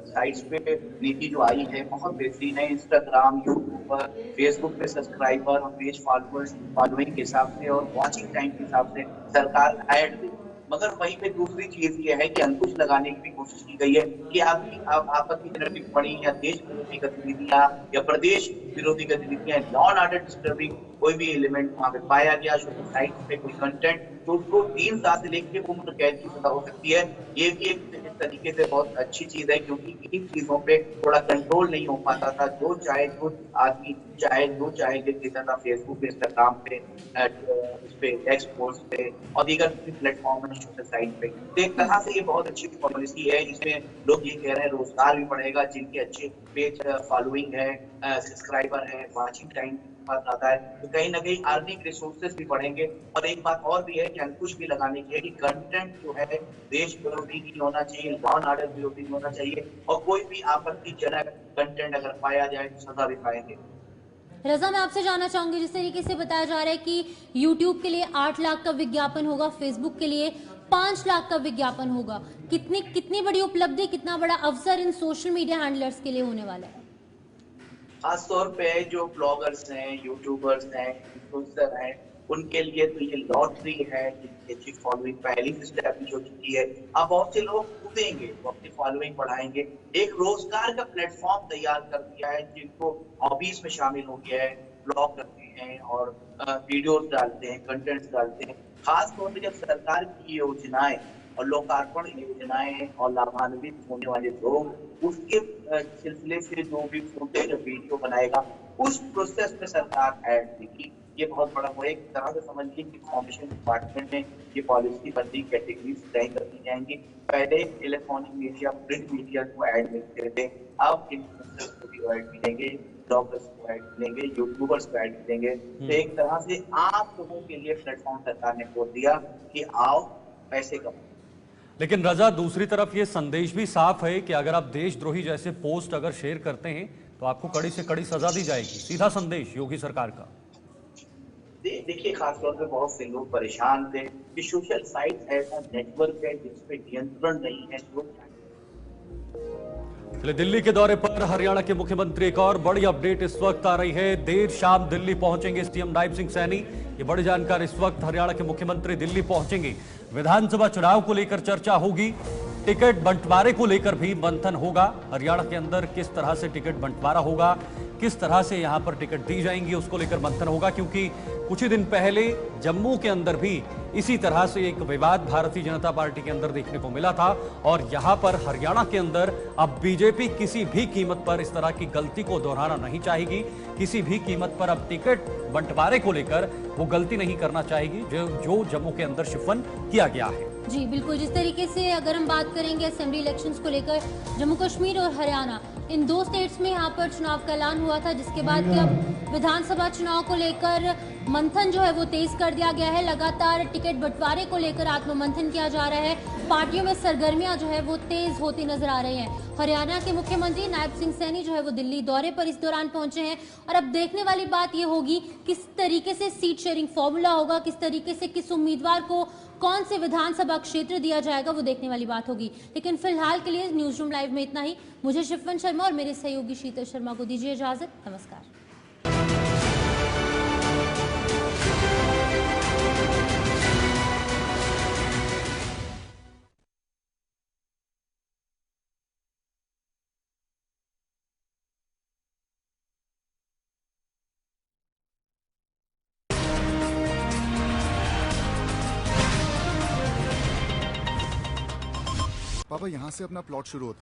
साइट्स पे नीति जो आई है बहुत बेहतरीन है। इंस्टाग्राम, यूट्यूब पर, फेसबुक पे सब्सक्राइबर और पेज फॉलोइंग के हिसाब से और वॉचिंग टाइम के हिसाब से सरकार ऐड दे। मगर वहीं पे दूसरी चीज ये है कि अंकुश लगाने की भी कोशिश की गई है कि आपत्तिजनक टिप्पणी या देश विरोधी गतिविधियां या प्रदेश विरोधी गतिविधियां, लॉ एंड ऑर्डर डिस्टर्बिंग कोई भी एलिमेंट वहां पे पाया गया, सोशल साइट पे कोई कंटेंट, तो उसको 3 साल से लेकर उम्र कैद की सजा हो सकती है। ये भी एक तरीके से बहुत अच्छी चीज है, क्योंकि इन चीजों पे थोड़ा कंट्रोल नहीं हो पाता था। जो चाहे जो आदमी जो चाहे लिख देता था फेसबुक पे, इंस्टाग्राम पे, इस पे एक्स पोस्ट पे और दीगर प्लेटफॉर्म है सोशल साइट पे। तो एक तरह से ये बहुत अच्छी पॉलिसी है। इसमें लोग ये कह रहे हैं रोजगार भी बढ़ेगा, जिनके अच्छे पेज फॉलोइंग है, सब्सक्राइबर है, वॉचिंग टाइम ज्यादा है, तो कहीं ना कहीं अर्निंग रिसोर्सेज भी बढ़ेंगे। और एक बात और भी है कि अंकुश भी लगाने की है कि कंटेंट जो है देश विरोधी नहीं होना चाहिए, लॉ एंड ऑर्डर विरोधी नहीं होना चाहिए, और कोई भी आपत्तिजनक कंटेंट अगर पाया जाए तो सजा भी पाएंगे। रजा, मैं आपसे जानना चाहूंगी, जिस तरीके से बताया जा रहा है कि YouTube के लिए 8 लाख का विज्ञापन होगा, फेसबुक के लिए 5 लाख का विज्ञापन होगा, कितनी बड़ी उपलब्धि, कितना बड़ा अवसर इन सोशल मीडिया हैंडलर्स के लिए होने वाला है? खासतौर पे जो ब्लॉगर्स हैं, यूट्यूबर्स हैं, इन्फ्लुएंसर हैं, उनके लिए तो ये लॉटरी है, जिनकी अच्छी फॉलोइंग पहले से स्टैब्लिश हो चुकी है। अब बहुत से लोग कूदेंगे, वो अपनी फॉलोइंग बढ़ाएंगे, एक रोजगार का प्लेटफॉर्म तैयार कर दिया है, जिनको हॉबीज में शामिल हो गया है, ब्लॉग करते हैं और वीडियोस डालते हैं, कंटेंट्स डालते हैं। खासतौर पर जब सरकार की योजनाएं और लोकार्पण योजनाएं और लाभान्वित होने वाले लोग, उसके सिलसिले से जो भी फुटेज वीडियो बनाएगा, उस प्रोसेस में सरकार ऐड देगी। ये बहुत बड़ा वो एक तरह से समझिए कि इन्फॉर्मेशन डिपार्टमेंट में ये पॉलिसी बंदी कैटेगरीज तय कर दी जाएंगी। पहले इलेक्ट्रॉनिक मीडिया, प्रिंट मीडिया को ऐड मिलते थे, अब इन्फ्लुएंसर्स को भी ऐड मिलेंगे, ब्लॉगर्स को ऐड मिलेंगे, यूट्यूबर्स को ऐड मिलेंगे। तो एक तरह से आप लोगों के लिए प्लेटफॉर्म सरकार ने खोल दिया कि आओ पैसे कमाओ। लेकिन रजा, दूसरी तरफ ये संदेश भी साफ है कि अगर आप देशद्रोही जैसे पोस्ट अगर शेयर करते हैं तो आपको कड़ी से कड़ी सजा दी जाएगी। सीधा संदेश योगी सरकार का। देखिए, खासतौर पे बहुत से लोग परेशान थे कि सोशल साइट ऐसा नेटवर्क है जिसपे नियंत्रण नहीं है। दिल्ली के दौरे पर हरियाणा के मुख्यमंत्री, एक और बड़ी अपडेट इस वक्त आ रही है। देर शाम दिल्ली पहुंचेंगे सीएम नायब सिंह सैनी। ये बड़ी जानकारी, इस वक्त हरियाणा के मुख्यमंत्री दिल्ली पहुंचेंगे। विधानसभा चुनाव को लेकर चर्चा होगी, टिकट बंटवारे को लेकर भी मंथन होगा। हरियाणा के अंदर किस तरह से टिकट बंटवारा होगा, किस तरह से यहां पर टिकट दी जाएंगी, उसको लेकर मंथन होगा। क्योंकि कुछ ही दिन पहले जम्मू के अंदर भी इसी तरह से एक विवाद भारतीय जनता पार्टी के अंदर देखने को मिला था, और यहां पर हरियाणा के अंदर अब बीजेपी किसी भी कीमत पर इस तरह की गलती को दोहराना नहीं चाहेगी। किसी भी कीमत पर अब टिकट बंटवारे को लेकर वो गलती नहीं करना चाहेगी जो जम्मू के अंदर शिफन किया गया है। जी बिल्कुल, जिस तरीके से अगर हम बात करेंगे असेंबली इलेक्शंस को लेकर, जम्मू कश्मीर और हरियाणा, इन 2 स्टेट्स में यहाँ पर चुनाव का ऐलान हुआ था, जिसके बाद कि अब विधानसभा चुनाव को लेकर मंथन जो है वो तेज कर दिया गया है। लगातार टिकट बंटवारे को लेकर आत्ममंथन किया जा रहा है। पार्टियों में सरगर्मियां जो है वो तेज होती नजर आ रही हैं। हरियाणा के मुख्यमंत्री नायब सिंह सैनी जो है वो दिल्ली दौरे पर इस दौरान पहुंचे हैं, और अब देखने वाली बात ये होगी किस तरीके से सीट शेयरिंग फॉर्मूला होगा, किस तरीके से किस उम्मीदवार को कौन से विधानसभा क्षेत्र दिया जाएगा, वो देखने वाली बात होगी। लेकिन फिलहाल के लिए न्यूज रूम लाइव में इतना ही। मुझे शिफन शर्मा और मेरे सहयोगी शीतल शर्मा को दीजिए इजाजत। नमस्कार। पापा, यहाँ से अपना प्लॉट शुरू होता है।